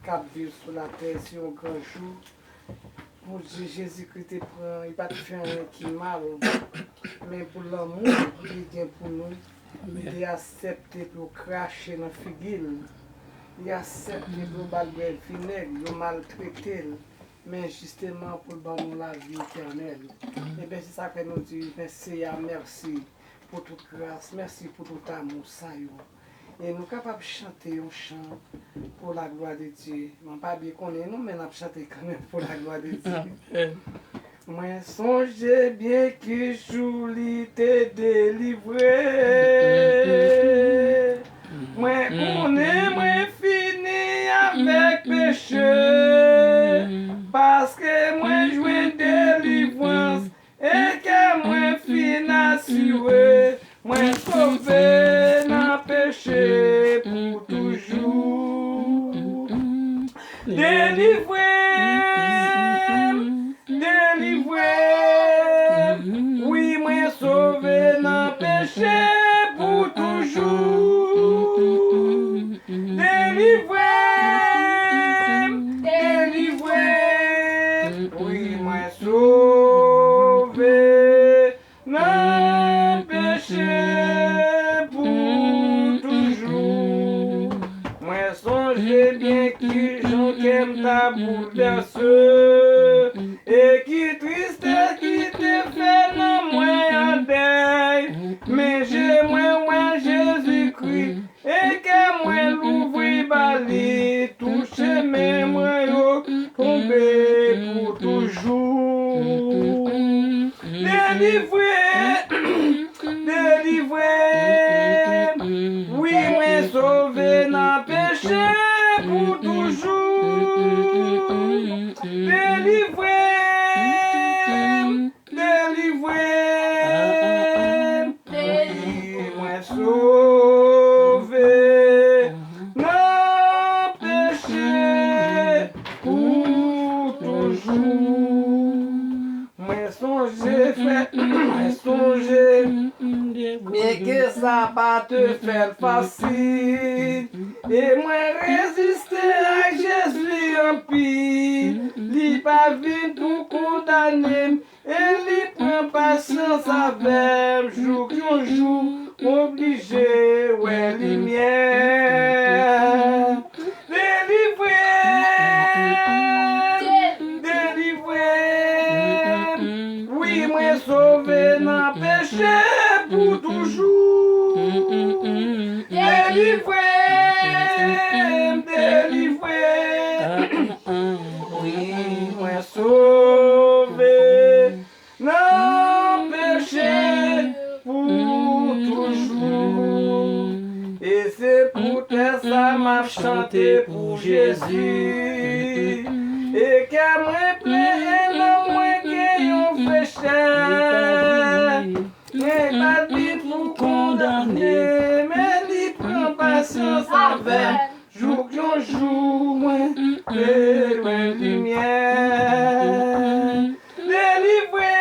qui a vécu sur la terre, c'est un grand jour. Pour Dieu, Jésus-Christ, il va te faire un qui mal, mais pour l'amour qu'il a pour nous, il a accepté pour cracher dans la figure. Il a accepté pour balguer le vinaigre, il a maltraité, mais justement pour donner la vie éternelle. Et bien c'est ça que nous disons, merci pour toute grâce, merci pour tout amour, ça. Et nous sommes capables de chanter un chant pour la gloire de Dieu. Je ne sais pas bien qu'on est, nous, mais nous chanter quand même pour la gloire de Dieu. Moi, songez bien que Julie t'est délivré. Moi, connais, moi, fini avec péché. Parce que moi, joué délivrance et que moi, fin assuré. Moi, sauvé dans péché pour toujours. Délivré, oui, moi, sauvé dans péché pour toujours. Délivré, oui, moi, sauvé dans péché pour toujours. Moi, songez bien que j'en aime ta bouleverse et qui triste qui te fait non moins en deuil. Mais j'ai moi Jésus-Christ et que moi l'ouvrir bali toucher mes moi tomber pour toujours. Délivré, oui, moi sauvé dans péché pour toujours. Délivré, oui, moi sauvé dans péché pour toujours. Moi songez, mais que ça va te faire facile. Et moi résister à Jésus en pire. Li pas vite tout condamné. Et li prend patience avec jour que jour. Obligé, ouais, lumière. Délivré. Oui, moi sauvé dans péché pour toujours. Délivré. Oui, moi sauvé dans péché m'a chanté pour Jésus. Et qu'à moi plaît, non, moi qui yon péché. Mais pas dit pour condamner, mais dit prend patience avec. Jour que jour, moi, et lumière. Délivré,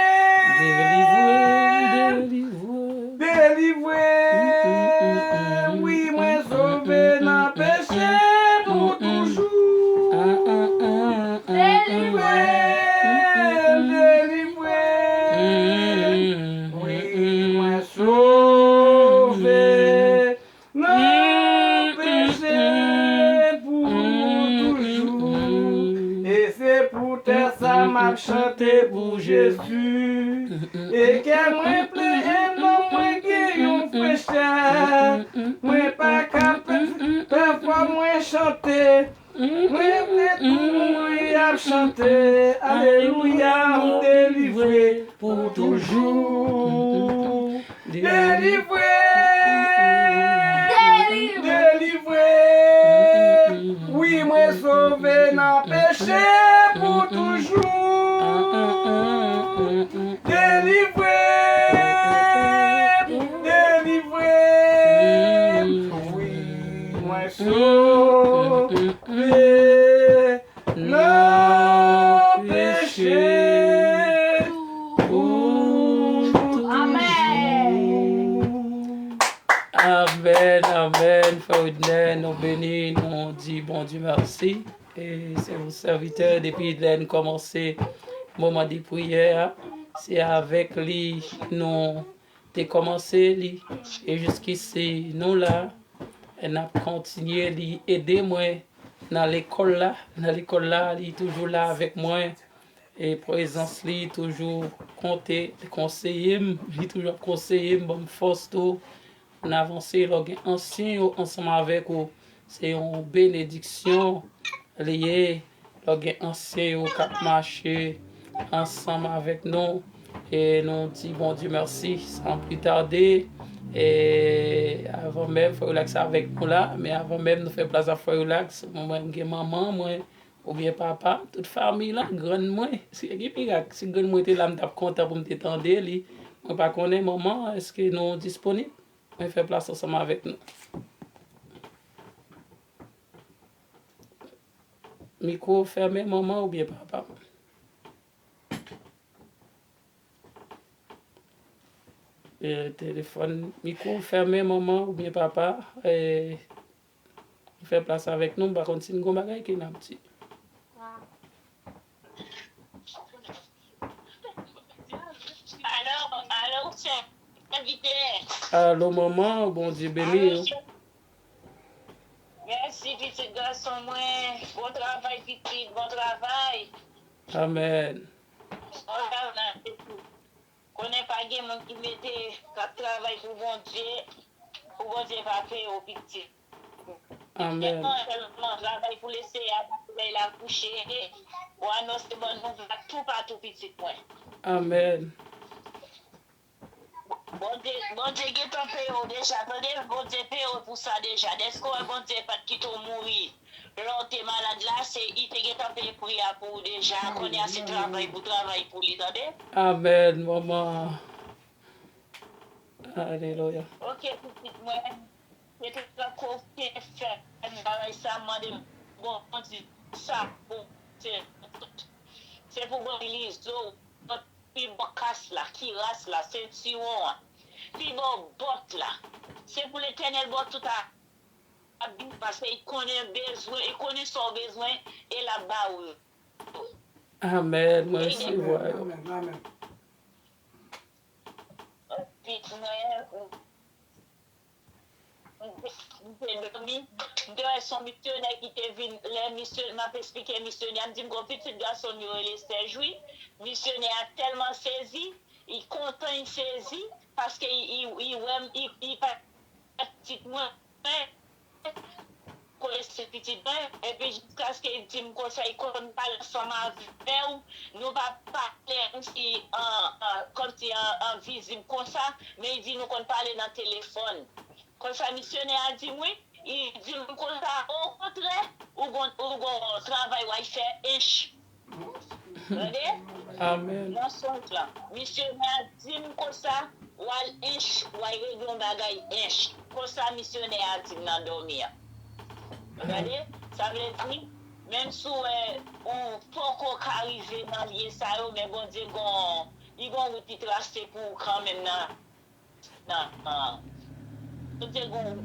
oui, moi sauvé dans le péché pour toujours. Délivré, oui, moi sauvé dans le péché pour toujours. Et c'est pour ça m'a chanté pour Jésus. Et qu'elle me plaît, non, moi qui yon péché. Moi pas capable, parfois moi chanter. Moi prêt tout à chanter. Alléluia, délivré pour toujours. Délivré, délivré. Oui, moi sauvé dans le péché pour toujours. Délivré, délivré, oui, moi sauvé dans le péché pour toujours. Amen, amen. Frère Udnen, nous bénis, nous dit bon Dieu merci. Et c'est vos serviteurs depuis l'année commencé moment de prière. C'est avec lui nous avons commencé lui. Et jusqu'ici, nous là, on a continué lui aider moi dans l'école là. Dans l'école là, il est toujours là avec moi. Et présence lui toujours compter, conseiller, lui toujours conseiller, bonne force tout. On a avancé, ancien ensemble avec vous. C'est une bénédiction liée. Ancien qui a marché ensemble avec nous. Et nous disons bon Dieu merci sans plus tarder. Et avant même, il faut relaxer avec nous là. Mais avant même, nous faisons place à faire relax. Moi, maman, moi, ou bien papa, toute famille là, grande moi. Si grande moi était là, je suis content pour me détendre. Je ne sais pas maman, est-ce que nous sommes disponibles? On fait place ensemble avec nous. Micro fermé, maman ou bien papa? Et téléphone, micro fermé, maman ou bien papa? Et on fait place avec nous, par contre, c'est une bagaille qui est un petit. Alors, c'est invité. Allô, maman, bon Dieu béni. Merci, petit garçon, moi. Bon travail, petit, bon travail. Amen. On n'est pas des gens qui mettent travail pour bon Dieu va faire au petit. Amen. Travail pour laisser la coucher, pour annoncer bonne nouvelle, tout partout, petit point. Amen. Bon Dieu, qui est en paix déjà. Attendez, bon Dieu, paix pour ça déjà. Est-ce qu'on bon Dieu pas qui t'ont mourir? L'autre t'es malade là, c'est il te get en paix pour déjà. Qu'on ait assez de travail pour lui, attendez? Amen, maman. Alléluia. Ok, petite moi. C'est tout ça qu'on fait. Ça m'a dit, bon Dieu, ça, c'est pour l'église. Puis bon casse là, qui rasse là, c'est si on. Puis bon bot là. C'est pour l'éternel bot tout à parce qu'il connaît besoin, il connaît son besoin et là-bas. Amen, merci. Amen, amen. Puis son missionnaire qui était venu, les missionnaires m'a expliqué missionnaire, me dit mon petit garçon il Serge, oui, missionnaire tellement saisi, il content il saisi parce que il pas petit moi ce petit bain et puis jusqu'à ce qu'il dit me conseille qu'on parle ensemble avec nous va parler comme si en visible comme ça mais il dit nous qu'on parle dans le téléphone. Comme ça, missionnaire a dit oui, il dit comme ça, au contraire, ou gon travail ou faire inch. Regardez? Amen. Dans son plan. Missionnaire dit comme ça, ou al inch, ou al règle bagay inch. Comme ça, missionnaire dit dans dormir. Regardez? Ça veut dire, même si on peut encore arriver dans lié ça, mais bon Dieu, il va vous tracer pour quand même non. Tout est bon vous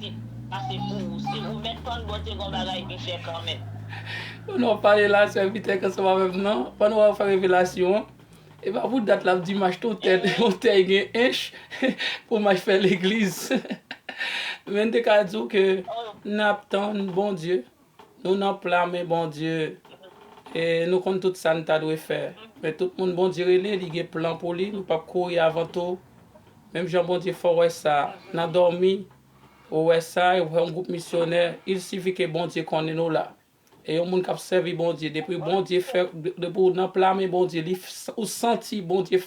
tracer pour si vous mettez pas bon Dieu gon bagay puis faire quand même. On va parler là, c'est invité que ça va maintenant. Pendant on va faire révélation. Et bah vous date là dimanche tout tête, on t'a inch pour moi faire l'église. Mais t'es qu'à dire que n'attend bon Dieu. Nous n'en mais bon Dieu. Et nous comptons tout ça nous doit faire. Mais tout le monde bon Dieu il a un plan pour lui, nous pas courir avant tout. Même Jean bon Dieu faut ça, n'a dormi. Ouais ça, un groupe missionnaire, il suffit que bon Dieu connaît nous là. Et on monde qui servi bon Dieu depuis bon Dieu fait depuis dans plan mais bon Dieu ou senti bon Dieu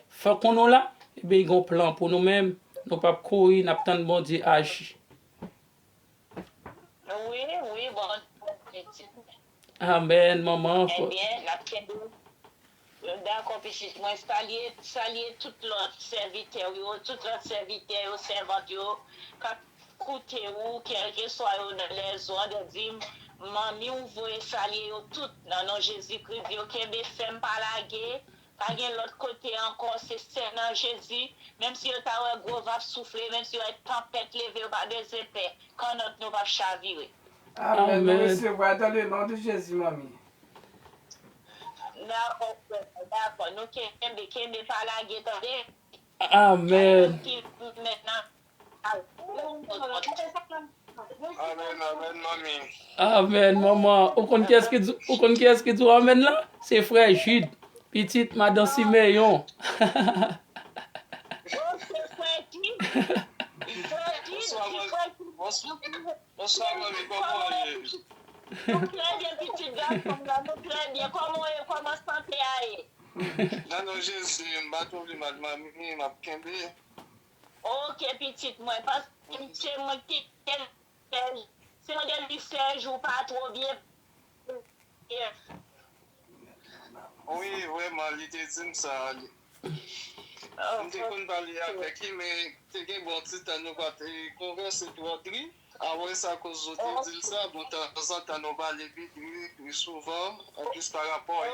fait qu'on là, et bien il a un plan pour nous-mêmes, nous pas courir, n'a attendre bon Dieu agir. Oui, bon. Amen, maman. Eh bien, d'accord, puis moi, saluer tout l'autre serviteur, tout l'autre serviteur, servante, écoutez ou quel que soit dans les zones de dire, mamie, vous voulez saluer tout dans nom Jésus-Christ, qui est fait par la guerre, pas l'autre côté encore, c'est dans Jésus, même si vous avez un gros va souffler, même si vous avez une tempête levée par des épées, quand notre nous va chavirer. Amen. Nous recevons dans le nom de Jésus, mamie. D'accord. Nous qui par la guerre, Amen. Amen, mamie. Amen, maman. Ou kon qui est-ce que tu amen là? C'est frère Jude, petite madame Simeon. Bonsoir, mamie. Comment est-ce? Très bien, petit garçon, très bien. Comment santé aille? Non, Jésus, je mamie, m'a kembe. Ok, petite, moi, parce que c'est moi qui c'est moi qui joue pas trop bien. Oui, vraiment, l'idée de ça. On te parler avec lui, mais c'est un bon petit temps, nous va converser toi, après ça, cause de dire ça, bon, de temps en temps, nous va aller vite, plus souvent, en plus par rapport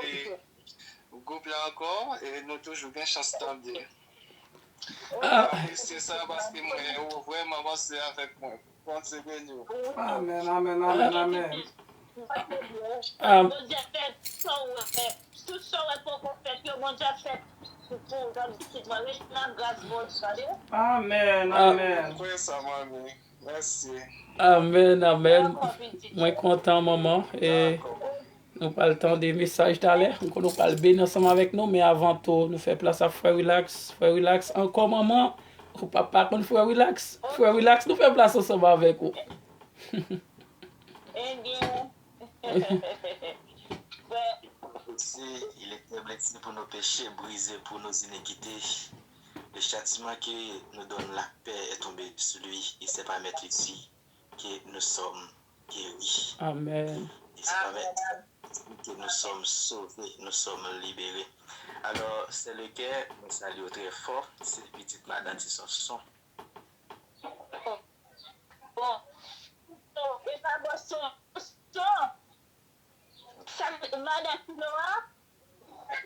au groupe là encore, et nous toujours bien chance d'entendre. C'est ça parce que moi, vraiment, c'est avec moi. Amen, amen, amen, amen. Tout ça pour qu'on fait, que mon Dieu fait pour la grâce. Amen, amen. Merci. Amen, amen. Moi content, maman. Et nous pas le temps des messages d'aller. Nous pas le bénir ensemble avec nous, mais avant tout, nous faisons place à Frère Relax. Frère Relax, encore maman. Ou papa, quand Frère Relax. Frère Relax, nous faisons place ensemble avec vous. Eh bien. Aussi, il est blessé pour nos péchés, brisé pour nos iniquités. Le châtiment qui nous donne la paix est tombé sur lui. Il ne s'est pas mettre ici que nous sommes guéris. Amen. Il ne s'est pas mettre que nous sommes sauvés, nous sommes libérés. Alors, c'est le cœur, nous saluons très fort. C'est petite madame qui son son. Bon. Et pas bon son. Ça, madame Noah?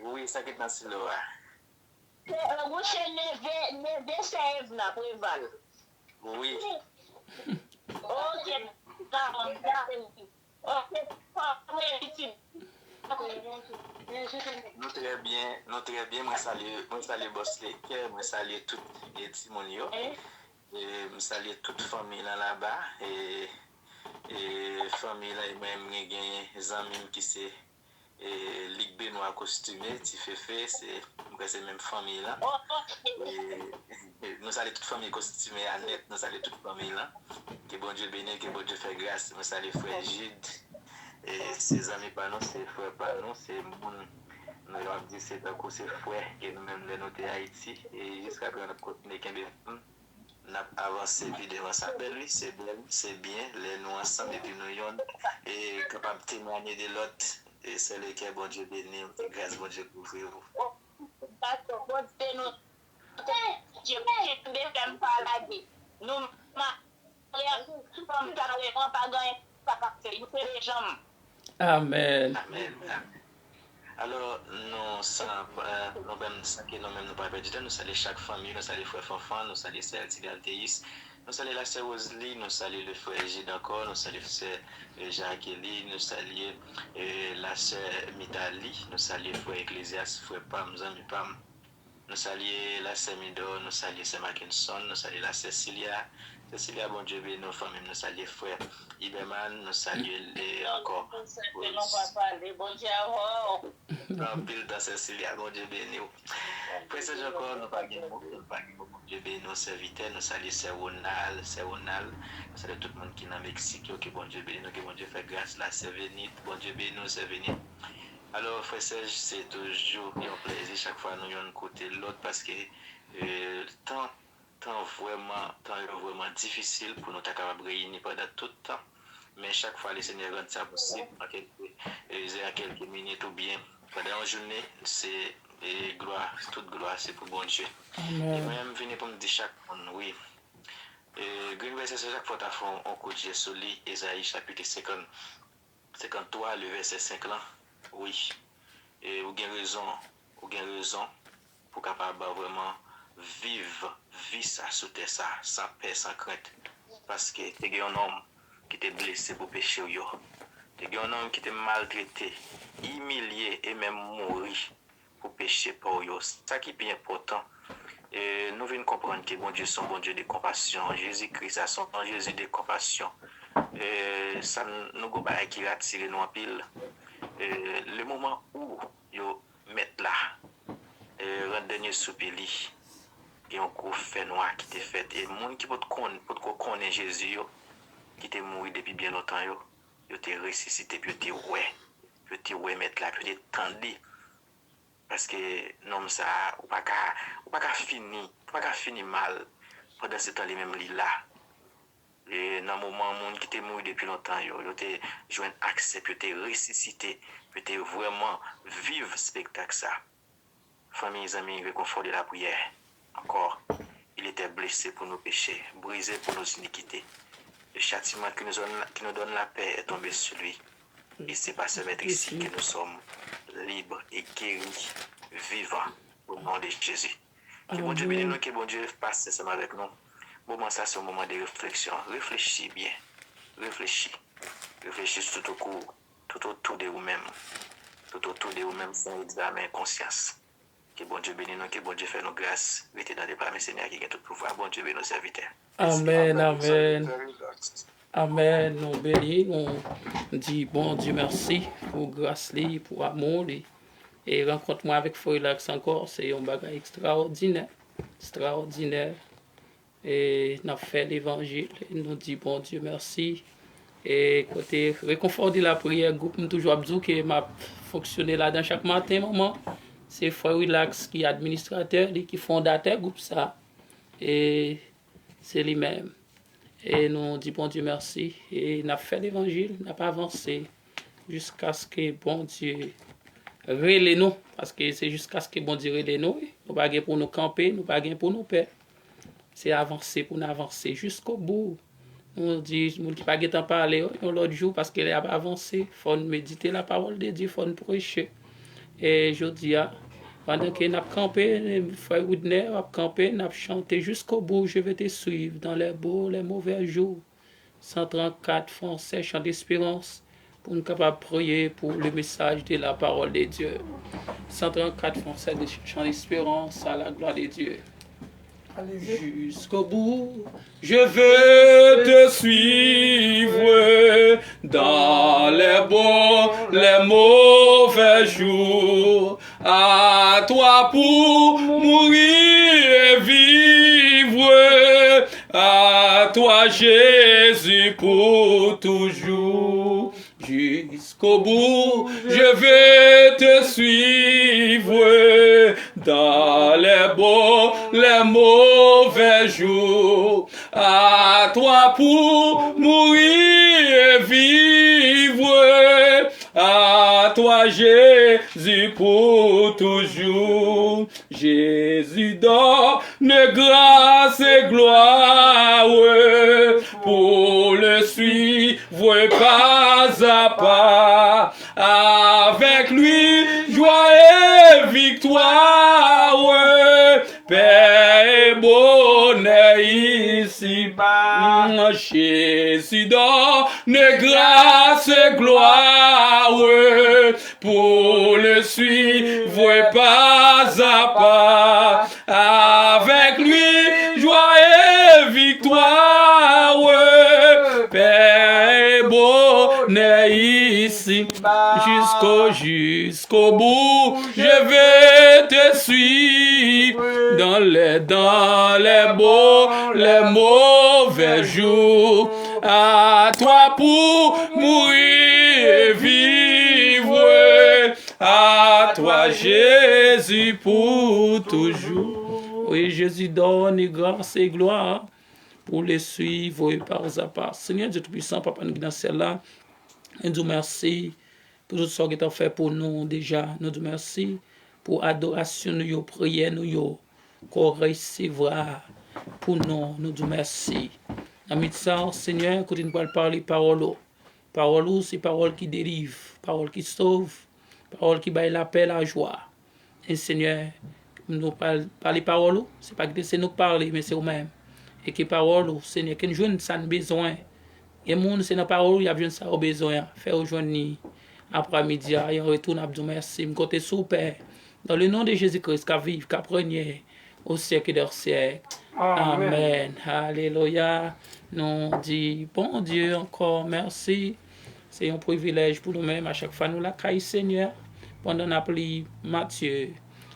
Oui, ça qui est dans ce lot. Vous chez Neve Sèvres, là, pour Val. Oui. Ok. Nous très bien, moi saluer boss l'équipe, moi saluer tout les Timonio, et moi saluer toute famille là-bas, et famille là, même gagné des amis qui c'est Ligue Benoît costumé, Tifefe, c'est même famille là. Et nous saluons toute famille costumée à net, nous saluons toute famille là. Que bon Dieu bénisse, que bon Dieu fait grâce, nous saluons frère Gide. Et ses amis par nous, ses frères par nous, c'est mon. Nous avons dit c'est d'accord, c'est frère que nous-mêmes les notés à Haïti. Et jusqu'à présent, nous continuons à avancer évidemment ça belle oui c'est bien les nous ensemble et puis nous yon et capable témoigner de l'autre et c'est le que bon Dieu béni et grâce bon Dieu couvre vous. D'accord, bon Dieu nous Dieu qui me fait parler nous comme ça on pas gagner pas faire nous les jambes. Amen. Amen. Alors, nous nous pas perdre du temps, nous saluons chaque famille, nous saluons frère Fanfan, nous saluons sœur Tigaltéis, nous saluons la sœur Rosalie, nous saluons le frère Gide encore, nous saluons sœur Jacqueline, nous saluons la sœur Mitali, nous saluons frère Ecclésias, frère Pam, Zami Pam, nous saluons la sœur Mido, nous saluons sœur Mackinson, nous saluons la Cécilia, bon Dieu béni nos familles, nous saluons frère Iberman, nous saluons les encore. Bon Dieu, en pile dans Cécilia, bon Dieu béni. Président encore, nous pas bon Dieu béni nos serviteurs, nous saluons Ronald, nous saluons tout le monde qui est dans Mexique, que bon Dieu béni, que bon Dieu fait grâce, la Sévénite, bon Dieu béni nos Sévénite. Alors, frère Serge, c'est toujours un plaisir chaque fois nous yon côté l'autre parce que temps vraiment difficile pour nous capables de réunir pendant tout le temps. Mais chaque fois, le Seigneur rend ça possible en quelques minutes ou bien pendant une journée, c'est gloire, toute gloire, c'est pour bon Dieu. Amen. Et moi-même, venez pour me dire chaque monde, oui. Green verset, chaque fois, tu as fait un coup de Dieu sur lui, Esaïe chapitre 53, le verset 5 là. Oui. Et vous avez raison pour capable vraiment vivre ça sous terre ça sans paix sans crainte parce que tu es un homme qui était blessé pour pécher yo tu es un homme qui était maltraité humilié et même mourir pour pécher pour yo ça qui est bien important et nous venons comprendre que bon Dieu son bon Dieu de compassion Jésus-Christ a son Jésus de compassion et ça nous go ba qui attire nous en pile le moment où yo mettre là rendre dernier soupili et un coup fait noir qui était fait et monde qui peut connaître Jésus qui était mort depuis bien longtemps yo était ressuscité puis était ouais mettre là puis tendu parce que non ça ou pas fini mal pendant ce temps les même là et dans moment monde qui était mort depuis longtemps yo était joindre accès puis était ressuscité puis était vraiment vivre spectacle ça famille amis réconfort de la prière. Encore, il était blessé pour nos péchés, brisé pour nos iniquités. Le châtiment qui nous donne la paix est tombé sur lui. Et c'est par ce maître ici que nous sommes libres et guéris, vivants, au nom de Jésus. Que bon Dieu bénisse nous, que bon Dieu passe ensemble avec nous. Moment ça, c'est un moment de réflexion. Réfléchis bien. Réfléchis tout autour de vous-même. Tout autour de vous-même, sans examen conscience. Que bon Dieu bénisse nous, que bon Dieu fait nos grâces. Mettez dans les bras, mes Seigneur, qui a tout pouvoir. Bon Dieu bénisse nos serviteurs. Amen, amen. Amen, nous bénissons, nous disons bon Dieu merci pour grâce, pour amour. Et rencontre-moi avec Relax encore, c'est un bagage extraordinaire. Et nous avons fait l'évangile, nous disons bon Dieu merci. Et côté réconfort de la prière, groupe nous toujours dit que m'a fonctionné là dans chaque matin, maman. C'est Frère Relax qui est administrateur, qui est fondateur groupe ça. Et c'est lui-même. Et nous disons bon Dieu merci. Et nous avons fait l'évangile, nous n'avons pas avancé jusqu'à ce que bon Dieu relève nous. Parce que c'est jusqu'à ce que bon Dieu relève nous. Nous ne pouvons pas pour nous camper, nous ne pouvons pas pour nous perdre. C'est avancer pour nous avancer jusqu'au bout. Nous disons pas de parler l'autre jour parce qu'il a avancé. Il faut méditer la parole de Dieu, il faut prêcher. Et je dis, pendant que nous avons campé, frère Woodner a campé, nous avons chanté jusqu'au bout, je vais te suivre dans les beaux, les mauvais jours. 134 français, chant d'espérance, pour nous capables de prier pour le message de la parole de Dieu. 134 français, chant d'espérance à la gloire de Dieu. Jusqu'au bout, je veux te suivre dans les bons, les mauvais jours. À toi pour mourir et vivre. À toi Jésus pour toujours. Jusqu'au bout, je vais te suivre dans les beaux, les mauvais jours. À toi pour mourir et vivre. À toi Jésus pour toujours. Jésus donne grâce et gloire pour le suivre pas à pas. Avec lui, joie et victoire, paix et bonheur ici-bas. Jésus donne grâce et gloire pour le suivre pas à pas. Avec lui, joie et victoire, paix et bonheur ici. Jusqu'au bout, je vais te suivre dans les beaux, les mauvais jours. À toi pour mourir et vivre. À toi Jésus pour toujours. Oui, Jésus donne grâce et gloire pour les suivre par à part. Seigneur Dieu Tout-Puissant, Papa, nous dans celle-là. Nous disons merci pour tout ce que tu as fait pour nous déjà. Nous disons merci pour l'adoration, nous prière, nous qu'on recevra pour nous. Nous disons merci. Ami ça, Seigneur, quand nous parler parole. Parole, c'est parole qui dérive, parole qui sauve, parole qui baille la paix, la joie. Et Seigneur, nous parler parole, c'est pas que c'est nous parler, mais c'est nous-mêmes. Et que parole, Seigneur, que nous jouons ça besoin. Et le monde, c'est dans la parole, il y a besoin de ça au besoin. Faire aujourd'hui, après-midi, et on retourne à Abdou merci. Je compte sur Père. Dans le nom de Jésus-Christ, qu'à vivre, qu'à régner au siècle des siècles. Amen. Alléluia. Nous disons, bon Dieu, encore merci. C'est un privilège pour nous-mêmes. À chaque fois, nous la caille, Seigneur. Pendant l'appli Matthieu,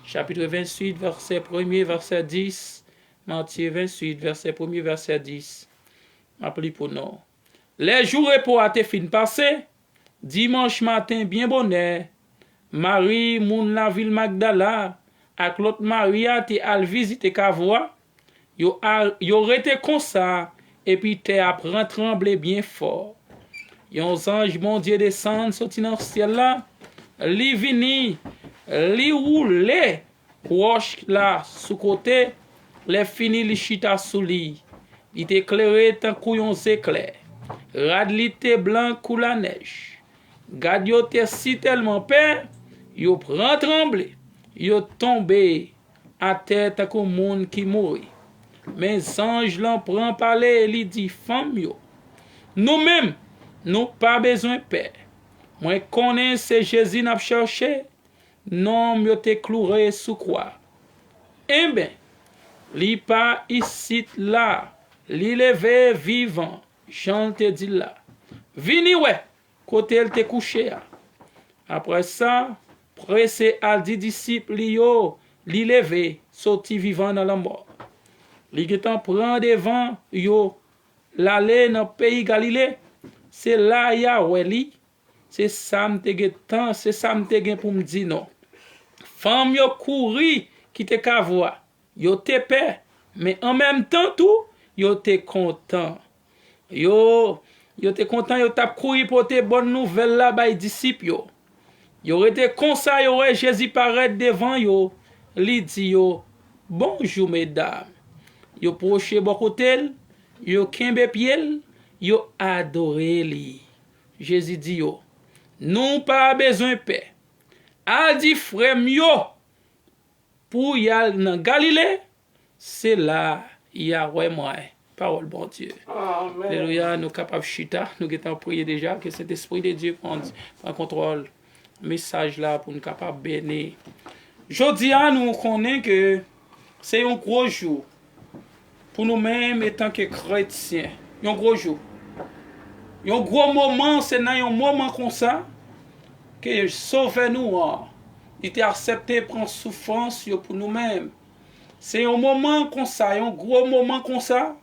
chapitre 28, verset 1er, verset 10. Matthieu 28, verset 1er, verset 10. Appli pour nous. Les jours repos à te fin passé, dimanche matin bien bonheur, Marie moun la ville Magdala, ak l'autre Maria te al visite Kavoa, yo rete comme ça, et puis te apprend trembler bien fort. Yon ange mon Dieu descend sorti dans le ciel là, li vini, li roule, roche là sous côté, les fini li chita sous li, il t'éclairé tant couillon éclair. Radlité blanc kou la neige. Gad yo te si tellement peur, yo prend tremblé, yo tombé à terre comme monde qui mourit. Mais ange l'en prend parler, li dit femme yo. Nous-mêmes, nous pas besoin peur. Moi connais c'est Jésus n'a cherché, non yo te cloué sous croix. Eh ben, li pas ici là, li levé vivant. Jean te dit là, vini ouais, côté elle te couché. Après ça, pressé à 10 disciples yo, li levé, sorti vivant dans la mort. Li getan prend devant yo, l'aller dans pays Galilée, c'est là Yahweh li, c'est ça m'te getan, c'est ça m'te gen pour me dire non. Femme yo couri qui te kavoa, yo te peur, mais en même temps tout, yo te content. Yo te content, yo tap couru pour te bonne nouvelle là bay disciples yo. Yo été comme ça, yo Jésus paraît devant yo, li dit yo, bonjour mesdames. Yo proche bon côté, yo kembe pied, yo adoré li. Jésus dit yo, non pas besoin paix. A dit frère yo, pour y aller dans Galilée, c'est là Yahweh moi. Parole bon Dieu. Alléluia, nous capables chita, nous avons prié déjà que cet esprit de Dieu prend contrôle. Message là pour nous capables bénir. Jodi nous connaissons que c'est un gros jour pour nous-mêmes étant que chrétiens. Un gros jour. Un gros moment, c'est dans un moment comme ça que sauve nous. Il était accepté prendre souffrance pour nous-mêmes. C'est un moment comme ça, un gros moment comme ça.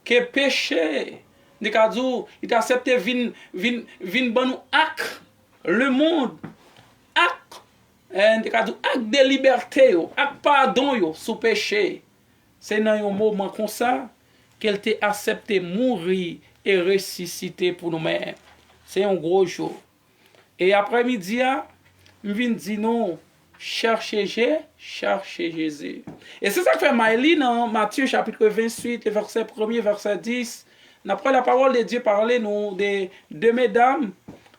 Que péché, de kadou, il t'a accepté vin ban nous ak le monde ak Ak de liberté, ak pardon sous péché. C'est dans un moment comme ça qu'elle t'a accepté mourir et ressusciter pour nous-mêmes. C'est un gros jour. Et après-midi, je viens dire non, cherchez Jésus. Et c'est ça que fait Maëlie dans Matthieu chapitre 28, le verset 1er, verset 10. Après la parole de Dieu parlait nous de deux mesdames.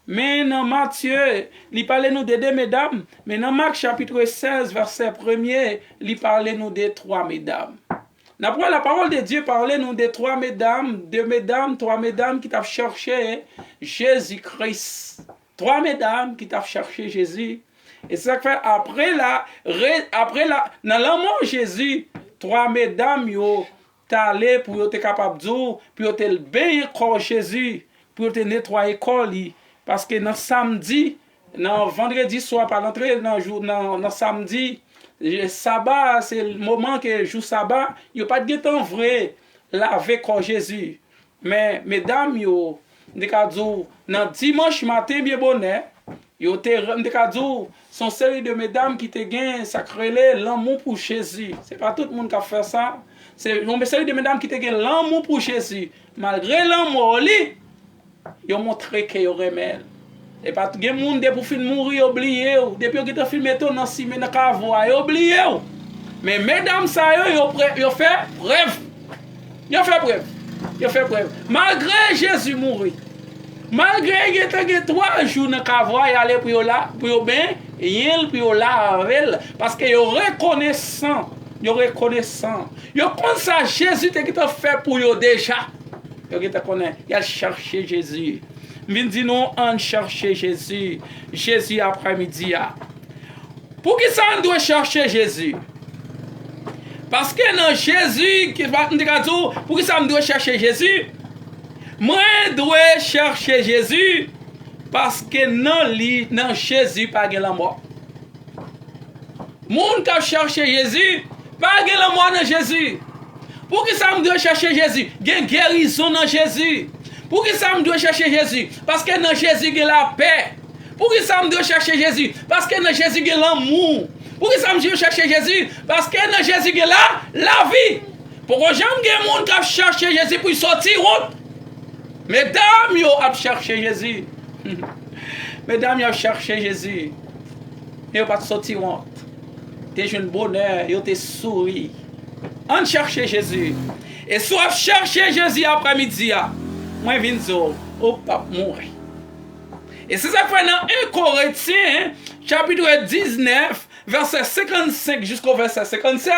Mais dans Matthieu, il parlait nous de deux mesdames. Mais dans Marc chapitre 16, verset 1er, il parlait nous de trois mesdames. Après la parole de Dieu parlait nous de trois mesdames, trois mesdames qui t'ont cherché Jésus-Christ. Trois mesdames qui t'ont cherché Jésus. Et c'est ça que fait dans l'amour Jésus, trois mesdames yo t'allé pour être capable de dire, pour être bien corps Jésus, pour te nettoyer corps li. Parce que dans samedi, dans vendredi soir, par l'entrée, dans samedi, le sabbat, c'est le moment que joue sabbat, il n'y a pas de temps vrai laver corps Jésus. Mais mesdames, yo, dans dimanche matin, bien bonnet, yo te son série de mesdames qui te gagnent sacré l'amour pour Jésus. C'est pas tout le monde qui a fait ça. C'est une série de mesdames qui te gagnent l'amour pour Jésus. Malgré l'amour, ils ont montré qu'ils ont remis. Et pas tout le monde pour finir mourir, oublié. Depuis qu'ils ont filmé tout dans 6 minutes, ils ont oublié. Mais mesdames, ça, ils ont fait preuve. Ils ont fait preuve. Malgré Jésus mourir. Malgré qu'il y ait 3 jours dans le cavouille, il allait pour là, pour bien, et il pour là avec. Parce qu'il est reconnaissant. Il est reconnaissant. Il connaît ça, Jésus t'a fait pour eux déjà. Il a cherché Jésus. Il dit non, on cherche Jésus. Jésus après-midi. Pour qui ça on doit chercher Jésus? Parce que dans Jésus, pour qui ça on doit chercher Jésus? Moi, je dois chercher Jésus parce que dans Jésus, pas de la mort. Moun qui cherche Jésus, pas de la mort dans Jésus. Pour qui ça me doit chercher Jésus? Il y a une guérison dans Jésus. Pour qui ça me doit chercher Jésus? Parce que dans Jésus, il y a la paix. Pour qui ça me doit chercher Jésus? Parce que dans Jésus, il y a l'amour. Pour qui ça me doit chercher Jésus? Parce que dans Jésus, il y a la vie. Pourquoi j'aime que les gens qui cherchent Jésus pour sortir route? Mesdames, ils ont cherché Jésus. Mesdames, ils ont cherché Jésus. Ils n'ont pas sorti honte. Ils ont un bonheur, ils ont souri. On cherche Jésus. Et soit chercher Jésus après-midi, moi, je viens dire, au pape mourir. Et c'est ça que fait dans 1 Corinthiens, chapitre 19, verset 55 jusqu'au verset 57.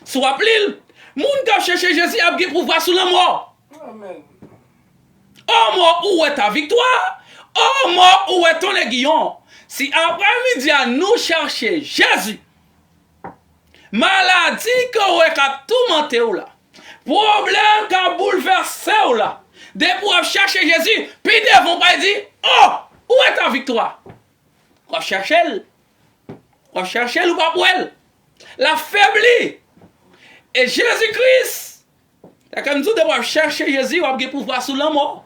Soit pile, moun qui cherche Jésus a pour pouvoir sous la mort. Amen. Oh mort, où est ta victoire? Oh mort, où est ton aiguillon? Si après-midi, nous cherchons Jésus, maladie qu'on a tout monté là, problème qu'on a bouleversé là, dès pour chercher Jésus, puis ils vont pas dire, oh, où est ta victoire? On cherche elle. On cherche elle ou pas pour elle. La faiblie. Et Jésus-Christ, quand nous devons chercher Jésus, on va pouvoir sous la mort.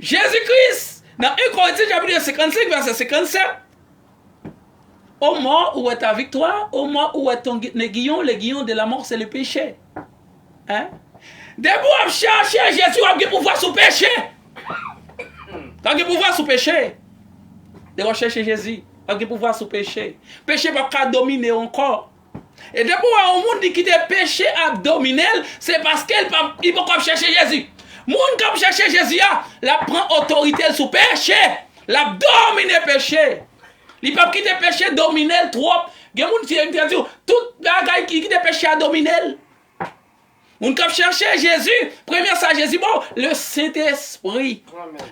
Jésus-Christ, dans 1 Corinthiens chapitre 55, verset 57, au moment où est ta victoire, au moment où est ton aiguillon, l'aiguillon de la mort, c'est le péché. Hein? Dès pour chercher Jésus, on va pouvoir sous péché. Quand on pouvoir sous péché, de chercher Jésus, on va pouvoir sous péché. Péché va pas dominer encore. Et depuis au monde qui te péché à dominer, c'est parce qu'il ne peut pas chercher Jésus. Le monde qui cherche Jésus, la prend autorité sur péché. La domine péché. Il ne peut pas quitter péché, dominer trop. Il y a des gens qui disent tout le qui quitte péché à dominer. Le monde qui cherche Jésus, premier ça Jésus, bon, le Saint-Esprit.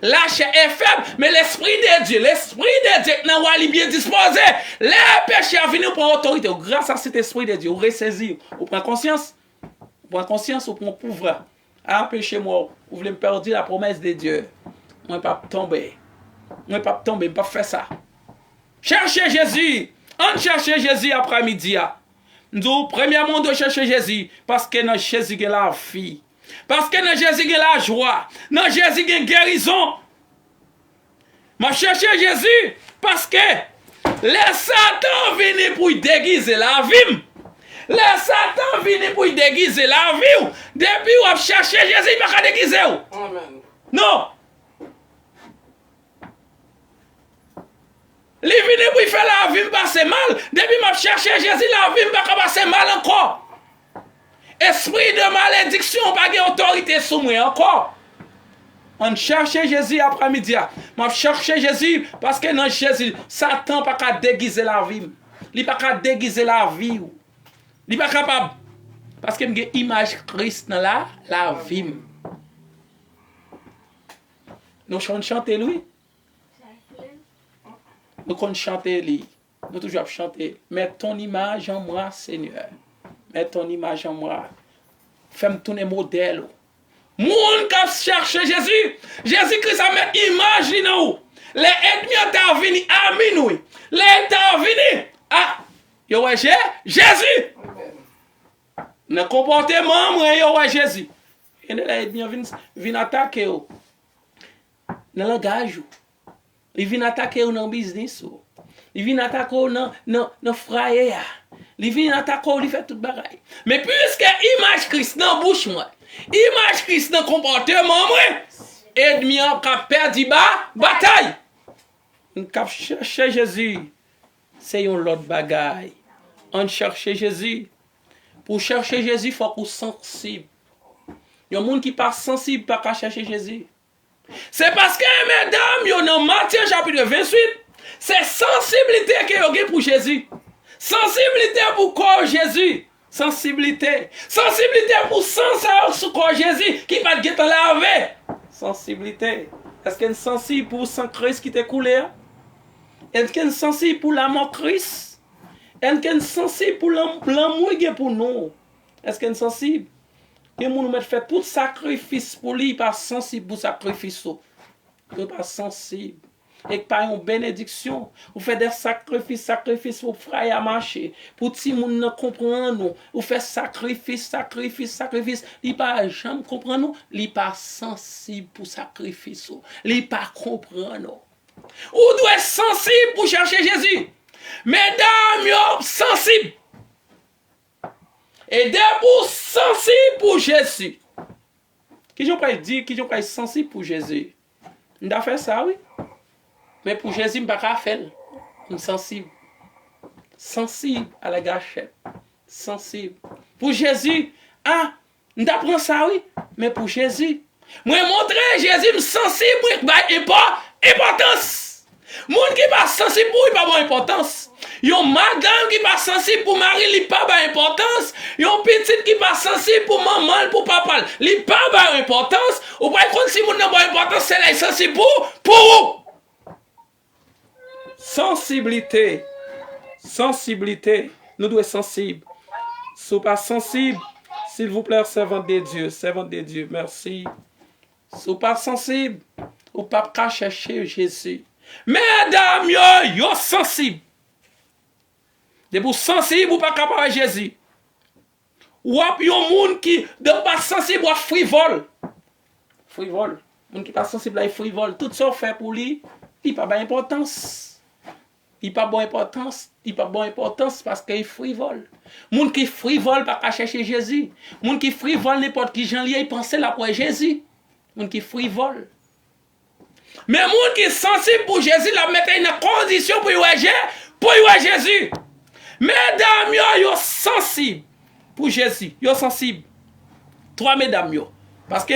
La chair est faible, mais l'Esprit de Dieu, n'est bien disposé. Les péchés à venir pour autorité. Grâce à cet Esprit de Dieu, vous ressaisir. Vous prenez conscience. Vous prenez conscience, vous prenez pouvoir. Ah, péché moi, vous voulez me perdre la promesse de Dieu. Moi, je ne vais pas tomber. Moi, je ne vais pas tomber, je ne vais pas faire ça. Cherchez Jésus. On cherche Jésus après-midi. Nous, premièrement, on doit chercher Jésus. Parce que dans Jésus, il y a la vie. Parce que dans Jésus, il y a la joie. Dans Jésus, il y a une guérison. Je cherche Jésus. Parce que Les Satan vini pour déguiser la vie. Les Satan vini pour déguiser la vie. Depuis ou chercher Jésus, il va pas déguiser. Amen. Non. Il vini pour faire la vie passer mal. Depuis m'a cherché Jésus, la vie va passer mal encore. Esprit de malédiction, pas d'autorité sur moi encore. On cherche Jésus après-midi. On cherche Jésus parce que dans Jésus, Satan n'a pas déguiser la vie. Il n'a pas déguiser la vie. Il n'est pas capable. Parce qu'il y a une image Christ dans la vie. Nous chantons lui. Nous chantons lui. Nous toujours chanter. Mets ton image en moi, Seigneur. Mets ton image en moi. Fais-moi tourner modèle. Moun qui cherche Jésus. Jésus-Christ a mis image dans nous. Les ennemis sont venus à nous. Les sont venus à Jésus. Dans le comportement, yo ouais Jésus. Et les ennemis viennent attaquer. Dans le langage. Ils viennent attaquer dans le business. Ils viennent attaquer dans le frère. Ils viennent attaquer, ils font tout le bagaille. Mais puisque image Christ dans la bouche, moi, image Christ dans le comportement, moi, ennemi a perdu bataille. On cherche Jésus. C'est une autre bagaille. On cherche Jésus. Pour chercher Jésus, il faut qu'on soit sensible. Il y a des gens qui ne sont pas sensibles pour chercher Jésus. C'est parce que, mesdames, dans Matthieu chapitre 28, c'est sensibilité que vous avez pour Jésus. Sensibilité pour corps Jésus. Sensibilité. Sensibilité pour sang sur corps Jésus qui va te laver. Sensibilité. Est-ce qu'elle est sensible pour le sang Christ qui t'est coulé? Est-ce qu'elle est sensible pour la mort Christ? Est-ce qu'elle est sensible pour l'amour pour nous? Est-ce qu'elle est sensible? Et nous fait tout sacrifice pour lui, pas sensible pour sacrifice. Il pas sensible. Et par une bénédiction, vous faites des sacrifices pour frère à marcher, pour que les gens comprennent. Vous faites sacrifice. Il pas jamais comprendre, il pas sensible pour sacrifice. Il pas comprendre. Vous doit être sensible pour chercher Jésus. Mesdames, vous sensible. Et debout sensible pour Jésus. Qui j'en pas dire, qui j'en pas sensible pour Jésus. On doit faire ça, oui. Mais pour Jésus, je ne peux pas faire. Je suis sensible. Sensible à la gâchette. Sensible. Pour Jésus, on apprend ça, oui. Mais pour Jésus, moi, montrer Jésus, je suis sensible, je n'ai pas d'importance. Moun qui pas sensible pour, il pas d'importance. Yon madame qui pas sensible pour mari, il pas d'importance. Yon petite qui pas sensible pour maman, pour papa, il pas d'importance. Ou pas contre si moun n'a pas d'importance, c'est là sensible pour vous. Sensibilité. Sensibilité. Nous devons être sensibles. Si vous n'êtes pas sensible, s'il vous plaît, servante de Dieu, merci. Si vous n'êtes pas sensible, vous ne pouvez pas chercher Jésus. Mesdames, yo sensible. De vous sensible, vous ne pouvez pas capable Jésus. Ou yon moun qui ne pas sensible, ou frivole. Frivole. Moun qui pas sensible, il frivole. Tout ça fait pour lui, il n'a pas d'importance. Il n'a pas d'importance parce qu'il frivole. Moun qui frivole pas chercher Jésus. Moun qui frivole n'importe qui j'en il pense là pour Jésus. Moun qui frivole. Mais moun qui sensible pour Jésus la mettre une condition pour y Jésus. Mesdames yo sensible pour Jésus. Yo sensible. 3 mesdames yo. Parce que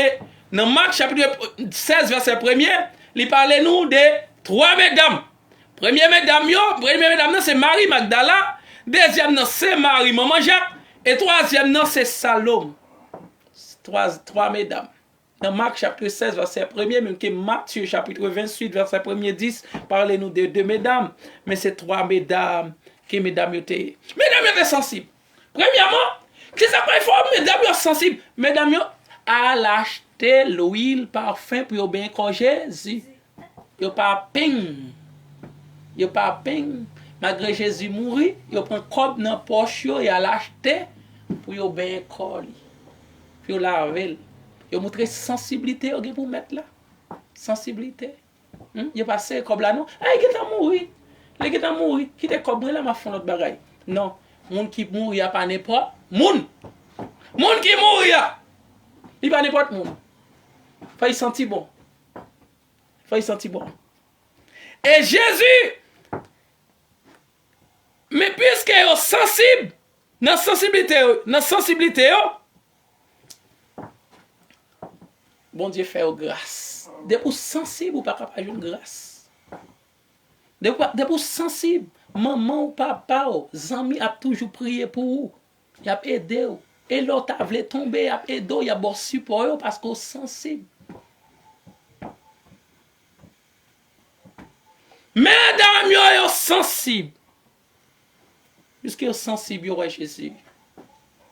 dans Marc chapitre 16 verset 1er, il parle nous de 3 mesdames. Première mesdame, c'est Marie Magdala. Deuxième, c'est Marie Maman Jacques. Et troisième, c'est Salome. 3 mesdames. Dans Marc chapitre 16, verset 1er, même que Matthieu chapitre 28, verset 1er 10, parlez-nous de 2 mesdames. Mais c'est 3 mesdames qui mesdames étaient. Mesdames étaient sensibles. Premièrement, qu'est-ce qu'il faut? Mesdames étaient sensibles. Mesdames à l'acheter l'huile parfum pour bien qu'on Jésus. Yo pas ping. Yo pas peine malgré Jésus mourir, yo prend cob dans poche yo et a l'acheter pour yo ben coller. Pour laver. Yo montrer sensibilité yo pour mettre là. Sensibilité. Yo passer cob là non, il est mourir. Les qui t'ont mouru, qui te cobré là, m'a fait l'autre bagaille. Non, moun qui mouri a pas n'importe. Moun qui mouri a, il pas n'importe moun. Faut y sentir bon. Faut y sentir bon. Et Jésus, mais puisque est sensible, dans sensibilité, bon Dieu fait grâce. Dès pour sensible ou pas capable de grâce. Dès pour sensible, maman ou papa, zami a toujours prié pour vous. Il a aidé vous. Et l'autre a voulu tomber, il a aidé, il a bon support parce qu'on sensible. Mesdames, yo sensible. Puisque yo sensible, yo Jésus.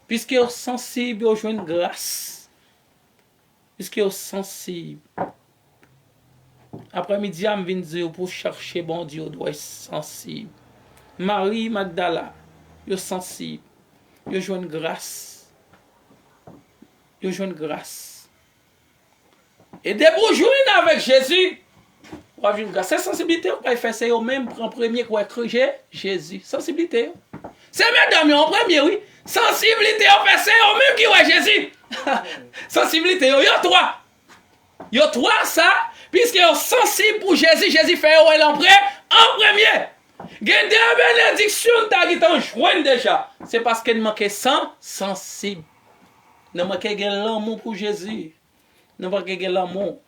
Puisque yo sensible, yo joine grâce. Puisque yo sensible. Après-midi, je viens dire pour chercher bon Dieu, doit être sensible. Marie Magdala, yo sensible. Yo joine grâce. Yo joine grâce. Et dès pour jouer avec Jésus, cette sensibilité, on va faire ça même en premier qu'on écrit Jésus. Sensibilité. C'est mesdames en premier, oui. Sensibilité, on fait ça même qui est Jésus. Sensibilité, il y a trois. Il y a trois ça, puisque est sensible pour Jésus, Jésus fait l'empereur en premier. Il y a des bénédictions qui ont joué déjà. C'est parce qu'il manque sensible. Il manque l'amour pour Jésus. Il manque l'amour.